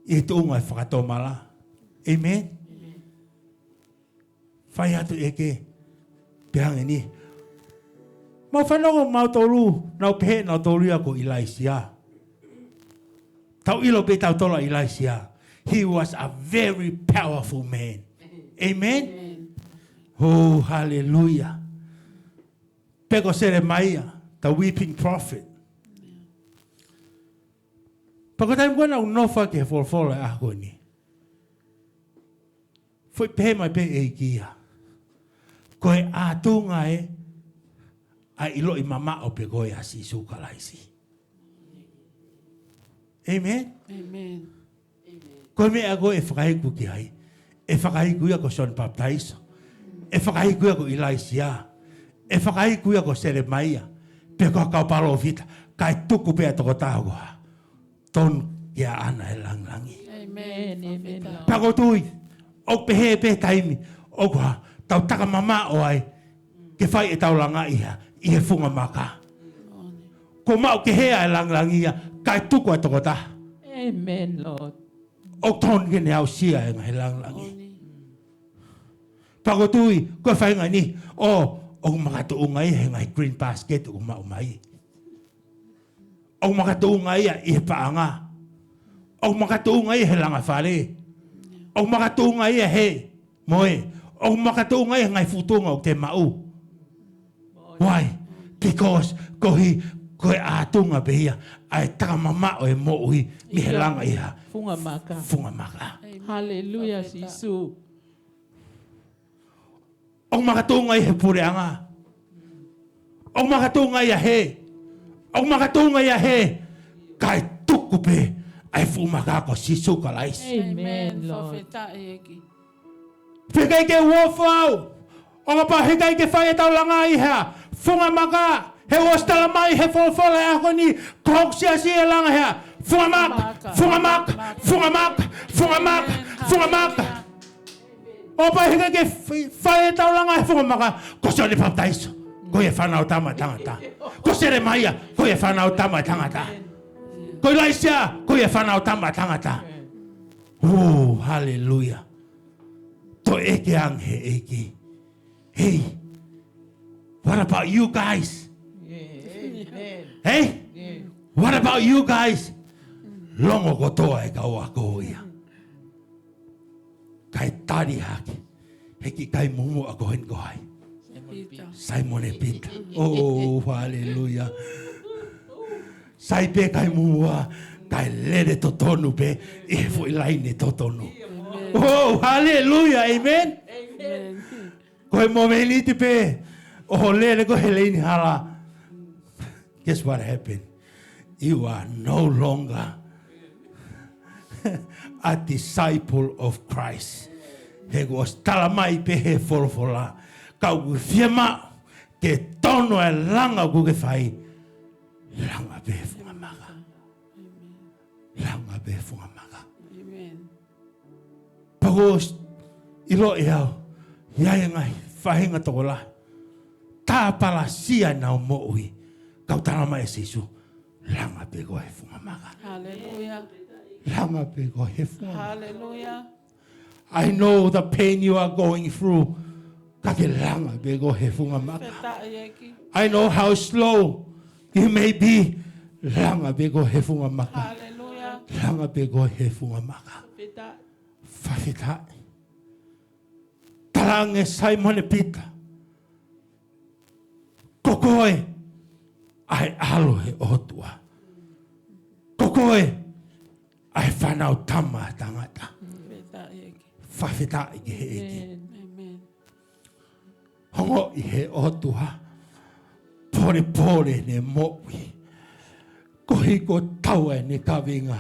[SPEAKER 1] I te unga e whakatomala. Amen. Whai atu eke. Pehange ni. Mau whanongo mau toru. Nau pehe nau toru ako Ilaisia. Tau ilo pe tau tola Ilaisia. He was a very powerful man. Amen. Oh, hallelujah. Peko Jeremiah, the weeping prophet. Pakotai mwana unofa ke Folofola ako ni. Foi pe mai pe e kia. Koe atunga e a ilo I mama o pe koe asi sukalaisi. Amen.
[SPEAKER 4] Amen.
[SPEAKER 1] Koe me ago e whakaiku ki hai. E whakaiku ia ko John Baptist. E whakaiku ia ko Ilaisia. E whakaiku ia ko Jeremiah. Pe koe kau palo vita. Kai tuku pe atoko tāgoa. Ton kia ana e langlangi.
[SPEAKER 4] Amen. Amen.
[SPEAKER 1] Pakotui. O pehe pe taimi. O koha. Tau taka mama o ai. Ke whai e tau langa iha. I he funga maka. Ko mau ke hea e langlangi ia. Kai tuku e toko ta.
[SPEAKER 2] Amen, Lord.
[SPEAKER 1] O ton ke ne au sia e ngai langlangi. Pakotui. Ko whai ngai ni. O makatu ungai he ngai green basket. O mau mai. O makatu ungai I he paanga. O makatu ungai he langa whare. O makatu ungai he moe. O makatu ungai ngai futunga o te mau. Why? Because koe atunga behia. Ai taka mama o e mo'ui. Mi he langa iha.
[SPEAKER 2] Funga Maka.
[SPEAKER 1] Funga maka.
[SPEAKER 2] Hallelujah, Sisu.
[SPEAKER 1] O makatu ungai he pureanga. O makatu ungai he. O makatunga ia he. Kai tuku pe. Ai fumaka ko Sisu kalais.
[SPEAKER 2] Amen, Lord.
[SPEAKER 4] Feta e eki.
[SPEAKER 1] Pekai ke wofau. O ngapa hekai ke whai e tau langa iha. Funga maka. He ostala mai he Folofola ako ni. Kok sia sia langa hea. Funga Maka. Funga Maka. Funga Maka. Funga Maka. Funga Maka. Opa higa ke fai tau langa funga Maka. Ko se le baptizo. Ko e whanau tama tangata. Ko se le maia. Ko e whanau tama tangata. Ko ilaisia. Ko e whanau tama tangata. Oh, hallelujah. To eke anghe eke. Hey, what about you guys? Hey, what about you guys? Longo kotoa e kau ako ia. Kai tari hake. Heki kai mumu ako hen kohai. Simon e Peter. Oh, hallelujah. Sai pe kai mumua. Kai lere totonu pe. E foi laine totonu. Oh, hallelujah. Amen. Koe momeniti pe. Oh, lere ko heleini hala. Guess what happened? You are no longer a disciple of Christ. He was talamai pe he Folofola. Kau ku fiema ke tono e langa ku ke whai. Langa pe funga Maka. Langa pe funga Maka. Pagos ilo iau. Iai ngai whahinga toko la. Tā pala sia nau mo'ui. Kau talamai e sisu. Langa pe ko he funga Maka.
[SPEAKER 4] Hallelujah.
[SPEAKER 1] Langa pe ko he funga Maka.
[SPEAKER 4] Hallelujah.
[SPEAKER 1] I know the pain you are going through. Kakilanga bego hefunga Maka. I know how slow you may be. Langa bego hefunga Maka.
[SPEAKER 4] Hallelujah.
[SPEAKER 1] Langa bego hefunga Maka. Fafita. Talange Simon Peter. Kokoe. Ai alohe otua. Kokoe. Ai whanau tama tangata. Fafita i he eki. Hongo i he otua. Pore pore ne mo'i. Kohi ko taua ne Kaveinga.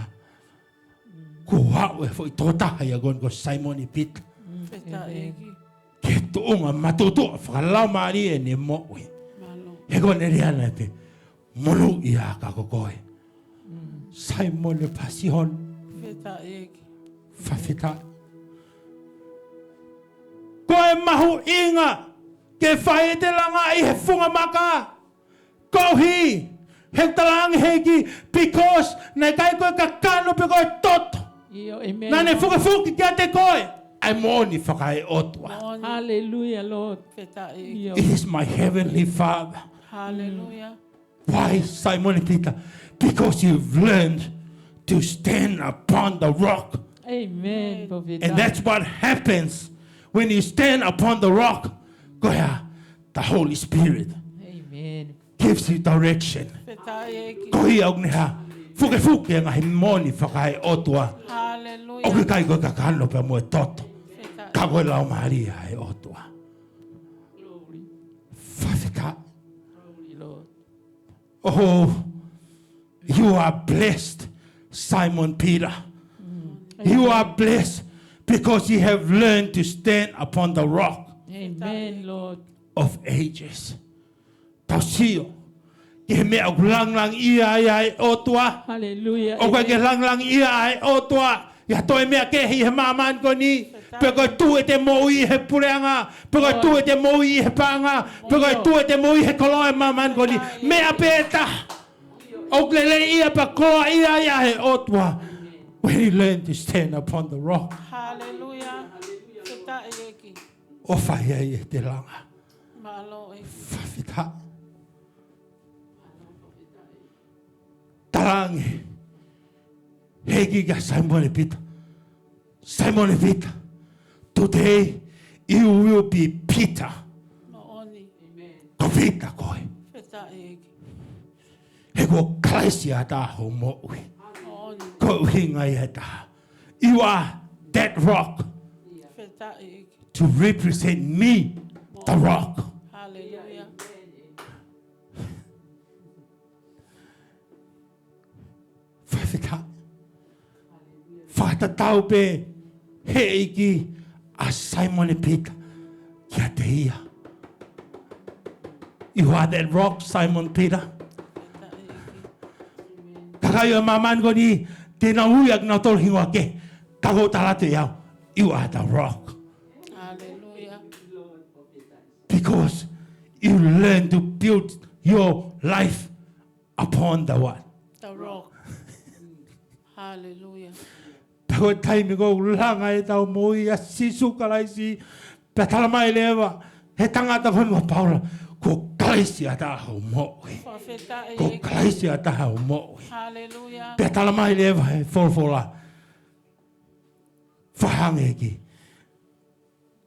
[SPEAKER 1] Ko hau e foi tōtaha ia gon ko Simon i Peter. Ke toonga matotoa whakalau maari e ne mo'i. He gon e reana e pe. Monu i a ka kokoe. Simon e pasihon. Fafita. Koe mahu inga. Ke whae te langa i he funga Maka. Kohi. He talang hegi. Because nei kai koe ka kano pe koe toto. Na ne fuka fuki kia te koe. Ai moni whakai otua.
[SPEAKER 3] Hallelujah, Lord.
[SPEAKER 1] It is my heavenly Father.
[SPEAKER 4] Hallelujah.
[SPEAKER 1] Why, Simon Peter? Because you've learned to stand upon the rock.
[SPEAKER 3] Amen.
[SPEAKER 1] And that's what happens when you stand upon the rock. Go ahead. The Holy Spirit
[SPEAKER 3] Amen.
[SPEAKER 1] gives you direction. Go here, Ogneha. Fuke fuke nga himoni whakai otua.
[SPEAKER 4] Hallelujah.
[SPEAKER 1] Oke kai koe kakano pe moe toto. Ka koe lau Maria e otua. Whawhika. Oh, you are blessed, Simon Peter. You are blessed because you have learned to stand upon the rock.
[SPEAKER 3] Amen, Lord.
[SPEAKER 1] Of ages. Tausio. Ke mea o lang lang ia ai otua.
[SPEAKER 3] Hallelujah.
[SPEAKER 1] O ke lang lang ia ai otua. Ya toi mea ke hi he maman ko ni. Pe ko tu e te moi he pureanga. Pe ko tu e te moi he panga. Pe ko tu e te moi he koloa maman ko ni. Mea peta. O ke le ia pa koa ia ia he otua. When he learned to stand upon the rock.
[SPEAKER 4] Hallelujah.
[SPEAKER 1] O whaia i te langa.
[SPEAKER 4] Malo e.
[SPEAKER 1] Whawhita. Tarangi. Hegi ka Simon Peter. Simon Peter. Today you will be Peter.
[SPEAKER 4] Maoni.
[SPEAKER 1] Ko Peter koe.
[SPEAKER 4] Feta e.
[SPEAKER 1] Hego Christia ta ho mo'ui.
[SPEAKER 4] Maoni.
[SPEAKER 1] Ko hinga i ta. You are that rock
[SPEAKER 4] Feta e.
[SPEAKER 1] to represent me, the rock.
[SPEAKER 4] Hallelujah.
[SPEAKER 1] Whawhita. Whātatau pe he iki a Simon Peter kia te ia. You are that rock, Simon Peter. kayo maman ko ni tinahuyag na tol hingwa ke. Kago talato yaw. You are the rock.
[SPEAKER 4] Hallelujah.
[SPEAKER 1] Because you learn to build your life upon the what?
[SPEAKER 4] The rock. Hallelujah.
[SPEAKER 1] Pero time ko langa itaw mo ya sisu kalay si petalamay leva. He tangata ko mo Paula. Ko kalay ata mo.
[SPEAKER 4] Profeta
[SPEAKER 1] Ko kalay ata mo.
[SPEAKER 4] Hallelujah.
[SPEAKER 1] Petalamay leva he Folofola. Fahangeki.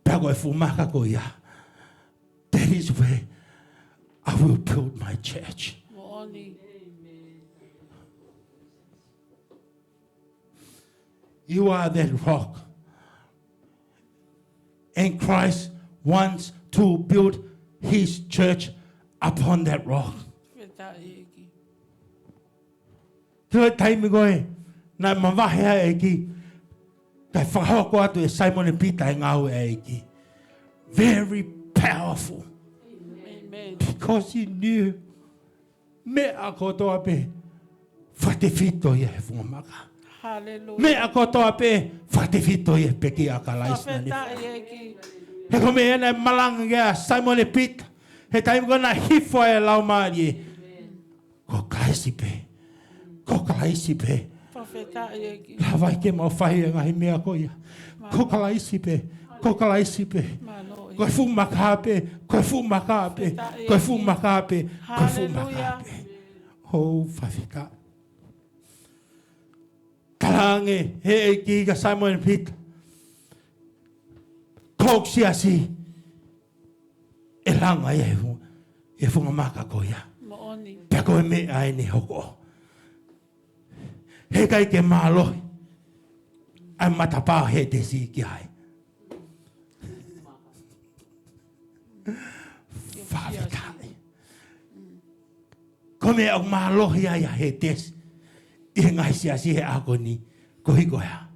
[SPEAKER 1] Pero e fumaka ko ya. That is where I will build my church.
[SPEAKER 4] Mooni.
[SPEAKER 1] You are that rock. And Christ wants to build his church upon that rock.
[SPEAKER 4] Profeta eki.
[SPEAKER 1] Kaya time ko na mawahea eki. Kaya whakahoko atu e Simon and Peter e ngau e eki. Very powerful.
[SPEAKER 4] Amen.
[SPEAKER 1] Because he knew me ako toa pe whatewhito i he whamaka.
[SPEAKER 4] Hallelujah.
[SPEAKER 1] Me ako toa pe whatewhito i he peki a kalaisna ni.
[SPEAKER 4] Profeta eki.
[SPEAKER 1] He ko me ena malanga gea Simon and Peter. He taim kona hifo e lau maari. Ko kalaisi pe. Ko kalaisi pe.
[SPEAKER 4] Profeta eki.
[SPEAKER 1] Lawai ke mau whahi e ngahi mea ko ia. Ko kalaisi pe. Ko kalaisi pe.
[SPEAKER 4] Malo.
[SPEAKER 1] Koe fu makape, koe fu makape, koe fu makape, koe fu makape. Ho whawhika. Talange, he e ki ka Simon and Peter. Kok siasi. E langa e funga maka ko ia.
[SPEAKER 4] Mooni.
[SPEAKER 1] Peko e me ai ni hoko. He kai ke malo. Ai matapā he te si ki ai. Whawhikai. Ko me au mālohi ai a he tes. I ngai siasi he ako ni. Ko hiko hea.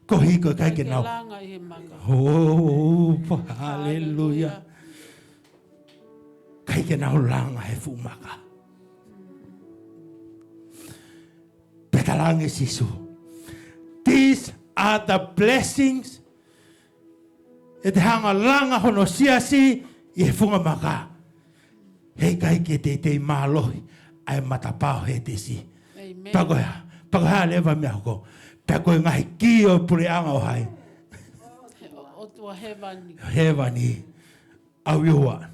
[SPEAKER 1] Ko hiko kai ke nau.
[SPEAKER 4] Langa i he maka.
[SPEAKER 1] Oh, hallelujah. Kai ke nau langa he fumaka. Petalange sisu. These are the blessings. E te hanga langa hono siasi. I he funga maka. Hei kai ke te mālohi. Ai matapao he te si.
[SPEAKER 4] Amen.
[SPEAKER 1] Pakohea lewa mea hoko. Pakoe ngahi ki o pure anga o hai.
[SPEAKER 4] O tua hevani.
[SPEAKER 1] Hewa ni. Au iua.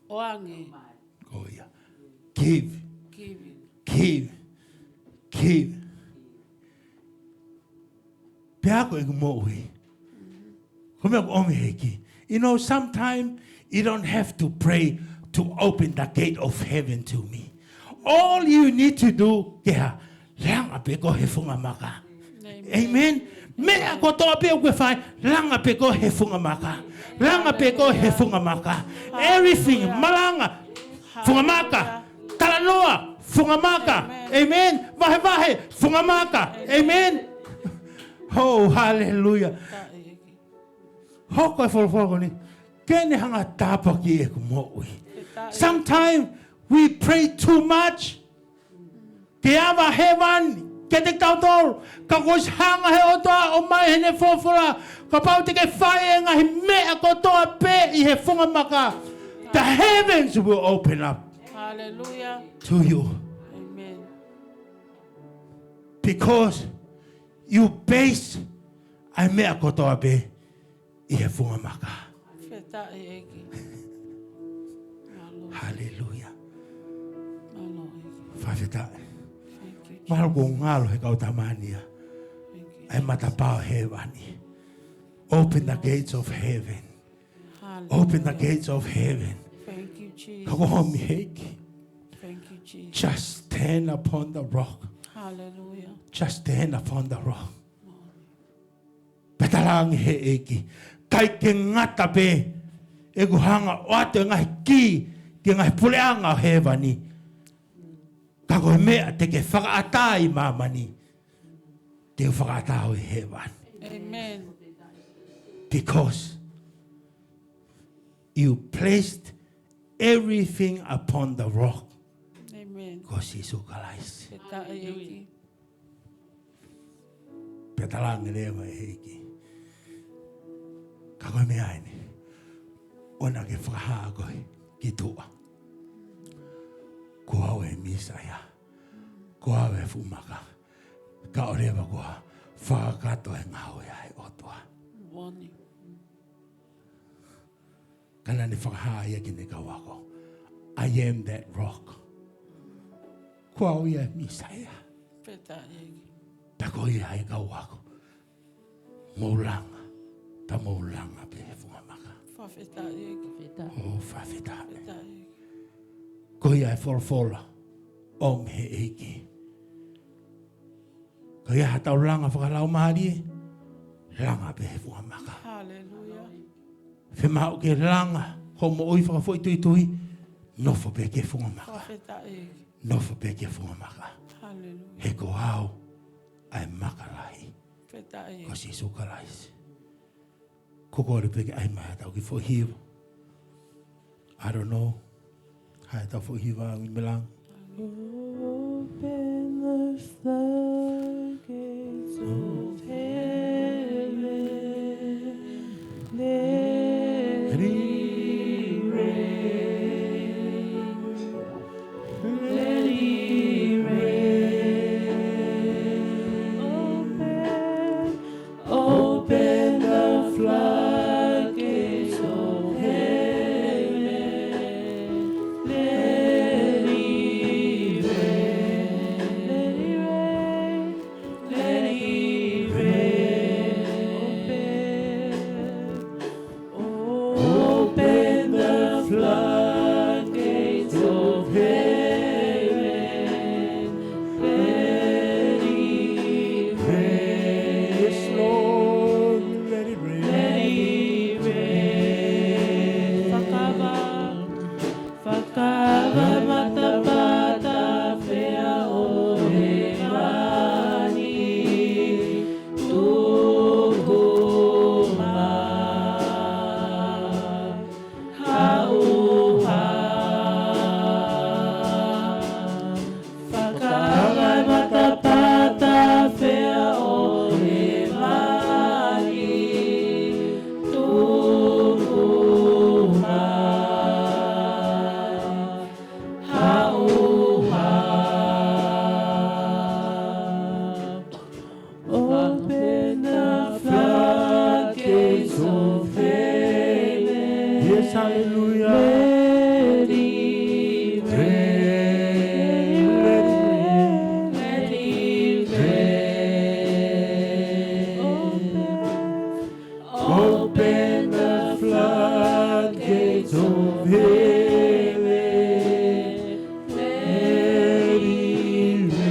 [SPEAKER 4] Oange.
[SPEAKER 1] Ko ia. Give.
[SPEAKER 4] Giving.
[SPEAKER 1] Give. Give. Pea ko e kumoui. You know, sometimes you don't have to pray to open the gate of heaven to me. All you need to do, yeah, langa pe ko he funga maka. Amen. Me ako to pe ko fai langa pe ko he funga maka. Langa pe ko he funga maka. Everything malanga funga maka. Talanoa funga maka. Amen. Vahe vahe funga maka. Amen. Oh, hallelujah. Hoko e Folofola ni. Kene hanga tapa ki e kumoui. Sometimes we pray too much. Ke awa hewan. Ke te tautol. Ka kos hanga he otoa o mai hene Folofola. Ka pau te ke whae ngahi mea kotoa pe i he funga maka. The heavens will open up.
[SPEAKER 4] Hallelujah.
[SPEAKER 1] To you.
[SPEAKER 4] Amen.
[SPEAKER 1] Because you base ai mea kotoa pe i he funga maka.
[SPEAKER 4] Feta eki. Malo.
[SPEAKER 1] Hallelujah.
[SPEAKER 4] Malo eki.
[SPEAKER 1] Whawhita.
[SPEAKER 4] Thank you.
[SPEAKER 1] Mahalo ko ngalo he kau tamania.
[SPEAKER 4] Thank you.
[SPEAKER 1] Ai matapao hewani. Open the gates of heaven.
[SPEAKER 4] Hallelujah.
[SPEAKER 1] Open the gates of heaven.
[SPEAKER 4] Thank you, Jesus.
[SPEAKER 1] Kako homi heki.
[SPEAKER 4] Thank you, Jesus.
[SPEAKER 1] Just stand upon the rock.
[SPEAKER 4] Hallelujah.
[SPEAKER 1] Just stand upon the rock. Petalangi he eki. Kai ke ngata pe. E kuhanga o ate ngai ki. Ke ngai puleanga hewani. Kako mea te ke whakaatai mamani. Te whakaatau hewani.
[SPEAKER 4] Amen.
[SPEAKER 1] Because you placed everything upon the rock. ko sisu kalais.
[SPEAKER 4] Pe tae eki.
[SPEAKER 1] Petalang ele mai heki. Ka koe me aini. Ona ke whakaha koe ki tua. Ko au e misaya. Ko au e fumaka. Ka orewa koa whakakato e ngau e ai otua.
[SPEAKER 4] Wani.
[SPEAKER 1] Kana ni whakaha ia ki ne kawako. I am that rock. Ko au e misaya.
[SPEAKER 4] Pe tae eki.
[SPEAKER 1] Tako i ai kawako. Maulanga. Ta maulanga pe fumaka.
[SPEAKER 4] Whawhi tae eki.
[SPEAKER 1] O whawhita.
[SPEAKER 4] Pe tae eki.
[SPEAKER 1] Ko i ai Folofola. O me eiki. Ko ia hatau langa whakalau mahari langa pe fuamaka.
[SPEAKER 4] Hallelujah.
[SPEAKER 1] Whemau ke langa homo oi whakafoi tui tui nofo pe ke fuamaka.
[SPEAKER 4] Whawhi tae eki.
[SPEAKER 1] Nofo pe ke fuamaka.
[SPEAKER 4] Hallelujah.
[SPEAKER 1] He ko au ai makarahi
[SPEAKER 4] Pe tae
[SPEAKER 1] ko
[SPEAKER 4] eki.
[SPEAKER 1] si sukarais. Kokore pe ke ai maha tau ki fo hiwa. I don't know. Hai tau fo hiwa ngi melang.
[SPEAKER 2] Open the floodgates of heaven. Let it rain. Let it rain. Open the floodgates of heaven. Let it open the floodgates of heaven. Let it rain.
[SPEAKER 1] Yes, Lord, let it rain.
[SPEAKER 2] Let it rain. Fakava matapata fea o hemani tuhuma hauha. Fakava matapata fea o hemani tuhuma hauha. Open the floodgates of heaven.
[SPEAKER 1] Yes, hallelujah.
[SPEAKER 2] Let it rain. Let it rain. Open the floodgates of heaven. Let it rain.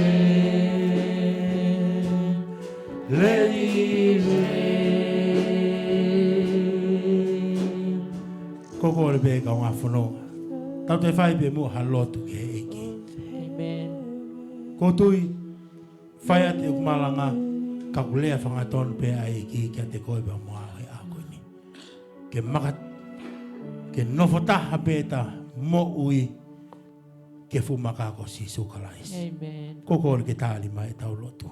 [SPEAKER 2] Let it rain.
[SPEAKER 1] Kokore pe ka ngā whanonga. Tau te whai pe mua halotu ke eki.
[SPEAKER 2] Amen.
[SPEAKER 1] Ko tui whai ate o Malanga ka kulea whangatonu pe a eki kia te koe pa mua e a koe ni. Ke makat, ke nofotaha pe ta mo ui ke fumaka ko si sukalais.
[SPEAKER 2] Amen.
[SPEAKER 1] Kokore ke tāli mai tau lotu.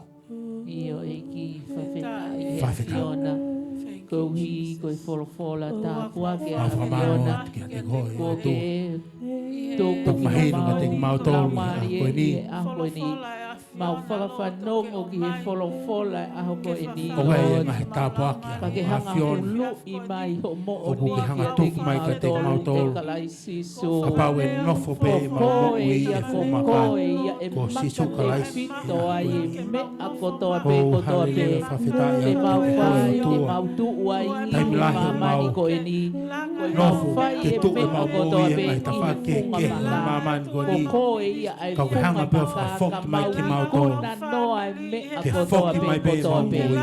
[SPEAKER 2] Io eki whawheta i he
[SPEAKER 1] Whawheta.
[SPEAKER 2] Fiona.
[SPEAKER 4] Thank
[SPEAKER 2] Ko
[SPEAKER 4] you,
[SPEAKER 2] hi,
[SPEAKER 4] Jesus.
[SPEAKER 2] ko i Folofola tā pua ke a
[SPEAKER 1] Ma whamaro
[SPEAKER 2] Fiona.
[SPEAKER 1] kia te koe
[SPEAKER 2] Ko
[SPEAKER 1] o
[SPEAKER 2] ke
[SPEAKER 1] tō.
[SPEAKER 2] tōku
[SPEAKER 1] Tok mahinu ka te mautolu
[SPEAKER 2] mau
[SPEAKER 1] a koe ni.
[SPEAKER 2] a koe ni. Mau whakawhanongo ki he Folofola a ko e ni.
[SPEAKER 1] O wei e ngahi tāpu aki
[SPEAKER 2] Pa ke
[SPEAKER 1] a
[SPEAKER 2] hanga
[SPEAKER 1] Fiona.
[SPEAKER 2] hulu i mai ho mo o
[SPEAKER 1] O ku
[SPEAKER 2] ni
[SPEAKER 1] ke hanga
[SPEAKER 2] kia
[SPEAKER 1] tuku mai ka te mautolu.
[SPEAKER 2] Te kalaisi so.
[SPEAKER 1] Ka pau e nofo pe ma mo ui e fumaka.
[SPEAKER 2] ia e
[SPEAKER 1] Ko si
[SPEAKER 2] maka
[SPEAKER 1] sukalais.
[SPEAKER 2] te pito ai e me a kotoa pe
[SPEAKER 1] Oh,
[SPEAKER 2] kotoa pe.
[SPEAKER 1] hallelujah, whawhetai
[SPEAKER 2] Te
[SPEAKER 1] au
[SPEAKER 2] mau
[SPEAKER 1] te
[SPEAKER 2] whai,
[SPEAKER 1] koe o
[SPEAKER 2] te
[SPEAKER 1] tua.
[SPEAKER 2] mau tua i
[SPEAKER 1] Taimilahi o
[SPEAKER 2] mamani
[SPEAKER 1] mau.
[SPEAKER 2] ko e ni.
[SPEAKER 1] Nofu,
[SPEAKER 2] whai
[SPEAKER 1] ke
[SPEAKER 2] e
[SPEAKER 1] tuku
[SPEAKER 2] me
[SPEAKER 1] mau
[SPEAKER 2] o kotoa
[SPEAKER 1] ui e
[SPEAKER 2] pe
[SPEAKER 1] mai ta
[SPEAKER 2] i
[SPEAKER 1] whake
[SPEAKER 2] funga
[SPEAKER 1] ke
[SPEAKER 2] maka.
[SPEAKER 1] mamani ko
[SPEAKER 2] Ko
[SPEAKER 1] ni.
[SPEAKER 2] ko e ia ai
[SPEAKER 1] Kau ke hanga
[SPEAKER 2] funga
[SPEAKER 1] peo
[SPEAKER 2] maka
[SPEAKER 1] whakafoki
[SPEAKER 2] ka
[SPEAKER 1] mai
[SPEAKER 2] mau
[SPEAKER 1] ki mau
[SPEAKER 2] i
[SPEAKER 1] tō.
[SPEAKER 2] kona noa e me a
[SPEAKER 1] Ke
[SPEAKER 2] kotoa
[SPEAKER 1] whoki
[SPEAKER 2] pe
[SPEAKER 1] mai pe
[SPEAKER 2] kotoa
[SPEAKER 1] mau
[SPEAKER 2] pe.
[SPEAKER 1] ui.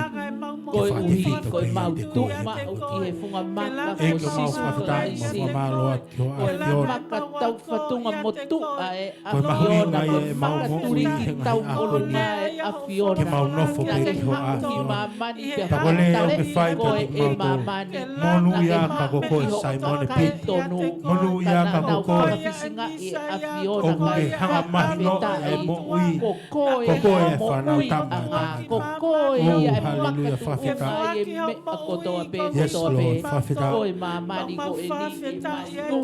[SPEAKER 2] Ko i
[SPEAKER 1] Ke
[SPEAKER 2] uhi,
[SPEAKER 1] whakewhito
[SPEAKER 2] ko i
[SPEAKER 1] pe
[SPEAKER 2] mau
[SPEAKER 1] te
[SPEAKER 2] tuma
[SPEAKER 1] koe.
[SPEAKER 2] o ki he funga maka
[SPEAKER 1] E
[SPEAKER 2] ko
[SPEAKER 1] ke mau
[SPEAKER 2] sisu
[SPEAKER 1] whawhetai ma
[SPEAKER 2] kalaisi.
[SPEAKER 1] whamalo atu o
[SPEAKER 2] Ko
[SPEAKER 1] a
[SPEAKER 2] i
[SPEAKER 1] Fiona.
[SPEAKER 2] maka tau tau whatunga motu ai a
[SPEAKER 1] Koe mahuinga
[SPEAKER 2] fiona
[SPEAKER 1] ia e mau mo
[SPEAKER 2] whakaturi
[SPEAKER 1] ui
[SPEAKER 2] ki
[SPEAKER 1] he ngai
[SPEAKER 2] tau
[SPEAKER 1] a
[SPEAKER 2] olona
[SPEAKER 1] koni.
[SPEAKER 2] e a fiona.
[SPEAKER 1] Ke mau nofo
[SPEAKER 2] Nā
[SPEAKER 1] pe
[SPEAKER 2] ke
[SPEAKER 1] ki ho a
[SPEAKER 2] haku ki
[SPEAKER 1] fiona.
[SPEAKER 2] mamani pe
[SPEAKER 1] Pakole o
[SPEAKER 2] hatale
[SPEAKER 1] ke whai
[SPEAKER 2] koe
[SPEAKER 1] pe
[SPEAKER 2] e
[SPEAKER 1] mau tolu.
[SPEAKER 2] mamani.
[SPEAKER 1] Monu
[SPEAKER 2] Nā ke
[SPEAKER 1] ia ka
[SPEAKER 2] haku
[SPEAKER 1] koko e
[SPEAKER 2] ki ho
[SPEAKER 1] Simone
[SPEAKER 2] kai
[SPEAKER 1] Pete.
[SPEAKER 2] tonu.
[SPEAKER 1] Monu ia ka
[SPEAKER 2] Nau
[SPEAKER 1] koko.
[SPEAKER 2] whakawisinga i a fiona
[SPEAKER 1] O ke hanga mahino e mo ui.
[SPEAKER 2] Koko e
[SPEAKER 1] Koko e
[SPEAKER 2] mo
[SPEAKER 1] whanau
[SPEAKER 2] ui
[SPEAKER 1] tama.
[SPEAKER 2] anga. Koko e
[SPEAKER 1] Oh,
[SPEAKER 2] ia e
[SPEAKER 1] hallelujah,
[SPEAKER 2] makatu
[SPEAKER 1] whawheta.
[SPEAKER 2] unga e me a kotoa pe
[SPEAKER 1] Yes,
[SPEAKER 2] kotoa
[SPEAKER 1] Lord,
[SPEAKER 2] pe.
[SPEAKER 1] whawheta.
[SPEAKER 2] Koe mamani ko e ni e mau.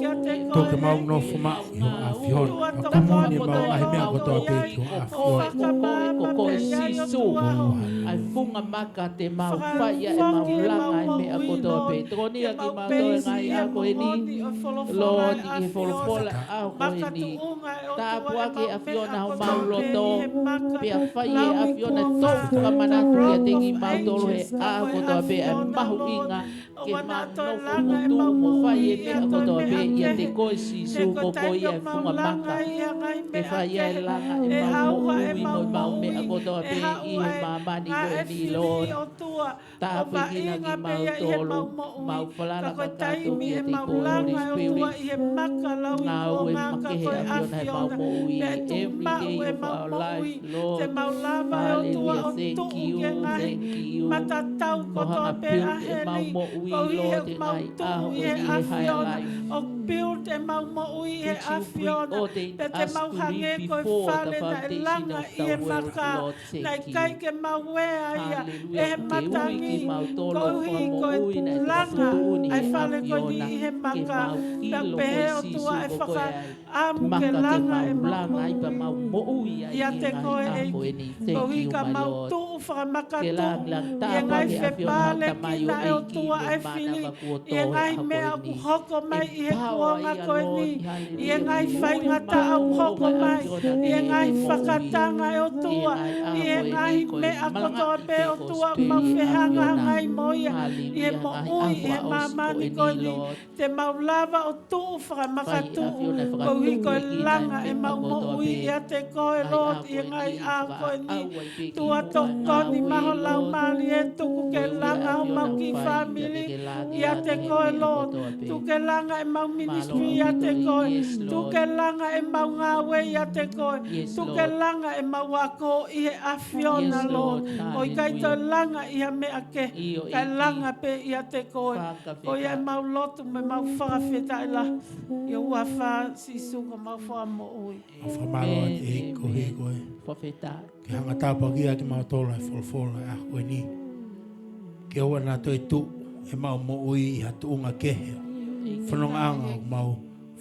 [SPEAKER 1] Tō ke mau nofo ma i ho a fiona. A kumuni mau ai mea kotoa pe ki ho a fiona.
[SPEAKER 2] Koko e sisu. Ai funga maka te mau whaia e mau langa e mea kotoa pe. Toni a ki mau toi ngai a koe ni. Lord i e Folofola a koe ni. Tā puake a fiona ho mau loto. Pea whaie a fiona tau whakamanatu ki a tengi mau tolo he a kotoa pe e mahu inga. Ke mau nofo motu mo whaie mea kotoa pe i a te koe sisu koko i e funga maka. Ke whaie e langa e mau mo ui mo i mau mea kotoa pe i he mamani koe ni Lord. Tā pekina ki mau tolo, mau whalana kakato ki a te koe Holy Spirit. Ngā ue makehe a fiona he mau mo ui every day of our life, Lord. Hallelujah, thank you, thank you. Ko hanga piu e mau mo ui, Lord, e ngai aho e ni e higher life.
[SPEAKER 4] Build e mau mo ui he
[SPEAKER 2] Which you
[SPEAKER 4] afiona.
[SPEAKER 2] preordained
[SPEAKER 4] Pe te
[SPEAKER 2] us
[SPEAKER 4] mau
[SPEAKER 2] to
[SPEAKER 4] hange
[SPEAKER 2] live
[SPEAKER 4] koe
[SPEAKER 2] before the
[SPEAKER 4] whale na e
[SPEAKER 2] foundation
[SPEAKER 4] langa
[SPEAKER 2] of
[SPEAKER 4] i
[SPEAKER 2] the
[SPEAKER 4] e
[SPEAKER 2] world,
[SPEAKER 4] maka.
[SPEAKER 2] Lord,
[SPEAKER 4] Nei
[SPEAKER 2] thank
[SPEAKER 4] kai
[SPEAKER 2] you.
[SPEAKER 4] ke mau wea ia. E
[SPEAKER 2] Hallelujah,
[SPEAKER 4] he
[SPEAKER 2] ke ui
[SPEAKER 4] matangi.
[SPEAKER 2] ki mau tolo
[SPEAKER 4] Kohi
[SPEAKER 2] wha
[SPEAKER 4] koe
[SPEAKER 2] mo ui na te
[SPEAKER 4] langa.
[SPEAKER 2] whatutu uni
[SPEAKER 4] Ai
[SPEAKER 2] he
[SPEAKER 4] whale koe ni
[SPEAKER 2] afiona.
[SPEAKER 4] i he
[SPEAKER 2] Ke
[SPEAKER 4] maka.
[SPEAKER 2] mau
[SPEAKER 4] Pe
[SPEAKER 2] kilo
[SPEAKER 4] pehe
[SPEAKER 2] koe
[SPEAKER 4] o
[SPEAKER 2] sisu
[SPEAKER 4] tua e
[SPEAKER 2] ko koe
[SPEAKER 4] whaka
[SPEAKER 2] ai.
[SPEAKER 4] amu ke
[SPEAKER 2] Maka te
[SPEAKER 4] langa
[SPEAKER 2] mau
[SPEAKER 4] e mau
[SPEAKER 2] langa
[SPEAKER 4] mo
[SPEAKER 2] i pa
[SPEAKER 4] ui.
[SPEAKER 2] mau mo ui ai
[SPEAKER 4] Ia
[SPEAKER 2] ki
[SPEAKER 4] te
[SPEAKER 2] ngai
[SPEAKER 4] koe
[SPEAKER 2] a
[SPEAKER 4] e
[SPEAKER 2] koe ni. Thank
[SPEAKER 4] kohi
[SPEAKER 2] you,
[SPEAKER 4] ka
[SPEAKER 2] my
[SPEAKER 4] mau
[SPEAKER 2] Lord.
[SPEAKER 4] tu whakamaka
[SPEAKER 2] Ke
[SPEAKER 4] tu.
[SPEAKER 2] lang lang
[SPEAKER 4] Ia
[SPEAKER 2] tāpa
[SPEAKER 4] ngai
[SPEAKER 2] ke
[SPEAKER 4] whe
[SPEAKER 2] afiona hau
[SPEAKER 4] pale
[SPEAKER 2] tamayo
[SPEAKER 4] kina e o
[SPEAKER 2] eiki
[SPEAKER 4] tua
[SPEAKER 2] me
[SPEAKER 4] e
[SPEAKER 2] mana
[SPEAKER 4] whili.
[SPEAKER 2] wakuoto
[SPEAKER 4] Ia
[SPEAKER 2] he
[SPEAKER 4] ngai
[SPEAKER 2] a
[SPEAKER 4] mea
[SPEAKER 2] koe
[SPEAKER 4] ku
[SPEAKER 2] ni.
[SPEAKER 4] hoko mai i he
[SPEAKER 2] Empower
[SPEAKER 4] kuanga
[SPEAKER 2] ia,
[SPEAKER 4] koe
[SPEAKER 2] Lord,
[SPEAKER 4] ni.
[SPEAKER 2] hallelujah.
[SPEAKER 4] Ia ngai whaingata au hoko mai. Ia ngai whakatanga e o tua. Ia ngai mea kotoa pe o tua mau whehanga ngai moia. Ia mo ui he mamani koe ni. Te mau lava o tu whakamaka tu. Kohi koe langa e mau mo ui ia te koe Lord. Ia ngai a koe ni. Tua tokoni maho lau mali e tuku ke langa o mau ki family. Ia te koe Lord. Tu ke langa e mau ministry ia te koe. Tu ke langa e mau ngawe ia te koe. Tu ke langa e mau wako i he afiona Lord. O i kai to langa ia mea ke. Kai langa pe ia te koe. O ia mau lotu me mau whakawheta i la. Ia ua wha sisu ko mau wha mo ui.
[SPEAKER 1] O whamaro at e kohe koe. Ke hanga tāpaki a ki mau tōla e Folofola e a koe ni. Ke oa nā toi tu e mau mo ui i hatu unga kehe. Whanonga anga o mau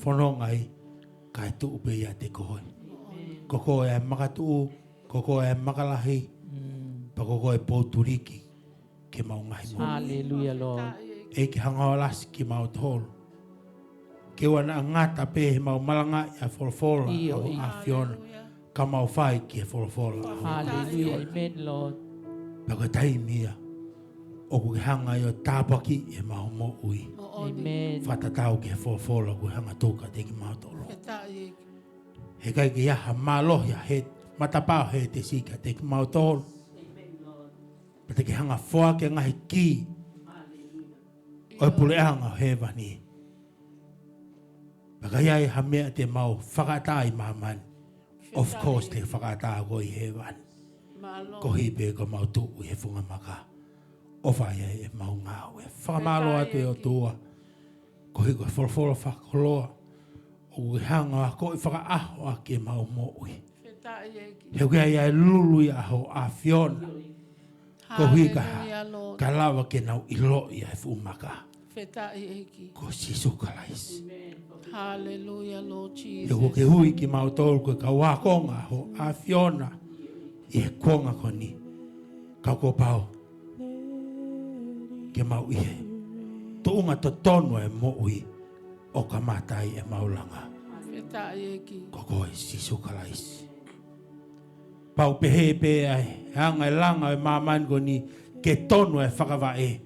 [SPEAKER 1] whanonga i kai tu upe i a te koe. Koko e makatu, koko e makalahi, pa koko e pouturiki ke mau ngahi mo.
[SPEAKER 2] Hallelujah, Lord.
[SPEAKER 1] E ki hanga o lasi ki mau tōlu. Ke oa na ngata pe he mau malanga i a Folofola o a Fiona. Ka mau whai ki e Folofola.
[SPEAKER 2] Hallelujah, amen, Lord.
[SPEAKER 1] Pa koe taimia. O koe hanga i o tāpaki e mau mo ui.
[SPEAKER 2] Amen.
[SPEAKER 1] Whatatau ki e Folofola koe hanga tōka te ki mau tōlo.
[SPEAKER 4] Ke tā i
[SPEAKER 1] He kai ki iaha mālohia he matapau he te sika te ki mau tōlo. Pa te ki hanga whoa ke ngahi ki. O pule anga he wani. Pa kai ai ha mea te mau whakatai mamani. Of course te whakatai ko i he wani. Ko hipe ko mau tu i he funga maka. O whai e mau ngāu e whakamalo atu e o tua. Ko hi ko Folofola whakoloa. O hanga ko i whakaaho a ke mau mo ui. He kia ia lulu i aho a Fiona. Ko hi ka lawa ke nau ilo i a fumaka. Ko sisu kalais.
[SPEAKER 4] Hallelujah, Lord Jesus.
[SPEAKER 1] He ko ke hui ki mau tolu ko ka wakonga ho a Fiona. I he konga ko ni. Ka ko pao. Ke mau ihe. To unga to tonu e mo ui. O ka matai e maulanga. Koko e sisu kalais. Pau pehe pe ai. Hanga e langa e mamani ko ni. Ke tonu e whakawa e.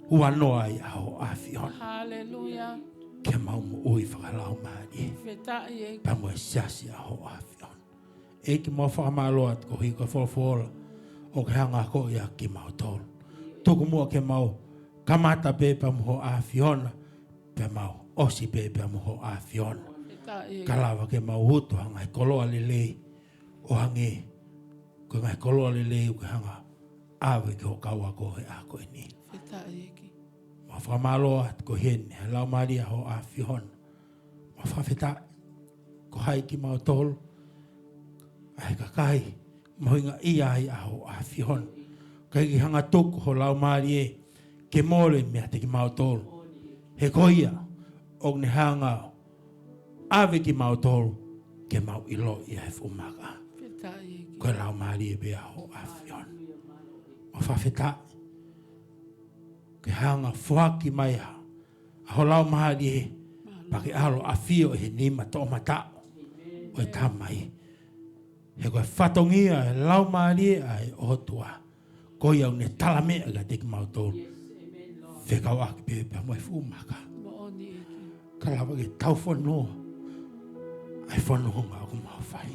[SPEAKER 1] Ua noa i aho a Fiona.
[SPEAKER 4] Hallelujah.
[SPEAKER 1] Ke mau mo ui whakalau maani e. Pa mo e siasi aho a Fiona. E ki mo whakamalo at ko hi ko Folofola. O ke hanga ko ia ki mau tolu. Tuku mua ke mau. Kamata pe pa mo a Fiona. Pe mau. Osi pe pa mo a Fiona. Kalawa ke mauhutu hanga koloa lelei o hange. Ko ngai koloa lelei ko hanga awe ke ho kaua ko he ako e ni. Ma whamaloa ko hene, lau maria ho a whihon. Ma whawheta ko hai ki mautolo. Ai ka kai, mohinga ia ai aho a whihon. Kai ki hanga tuku ho lau maria ke mole mea te ki mautolo. He koia, o ne hanga awe ki mautolo, ke mau ilo ia he Maka. Koe lau maria be aho a whihon. Ma whawheta ke hanga fuaki mai ha. Aho lau maria pake alo a whio he nima to mata. O e tamai. He koe whatongia e lau maria ai ohotua. Koe au ne talamea ka te ki mautolo. Whekau aki pepe a mai Maka. Ka lawa ke tau whanua. Ai whanua ngā ku mau whai.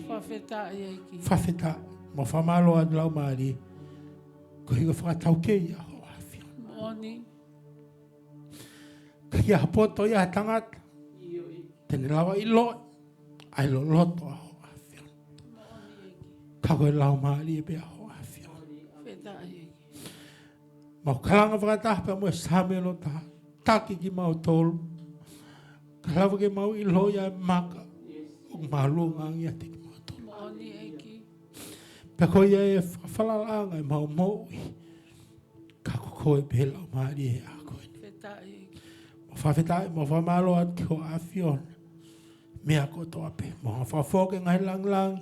[SPEAKER 1] Whawheta. Ma whamalo an lau maria. Ko higa whakatau kei aho a whio. Ka ia hapoto ia tangata. Tene lawa i loi. Ai lo loto aho a whio. Ka koe lau maria be aho a whio. Mau kalanga whakatahpe mo e same no ta. Taki ki mau tolu. Ka lawa ke mau i loi a Maka. O malu ngangi ate ki mau tolu. Pe koe ia e whalalanga e mau moui. Ka koe pe lau maria e a koe ni. Mo whawhetai, mo whamalo at ki ho a whio. Mea koto ape. Mo whafoke ngai lang.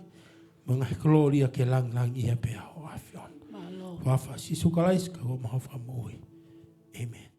[SPEAKER 1] Mo ngai gloria ke lang ia pe ho a whio. Wafa, si sukalais ka ho maha whamoi. Amen.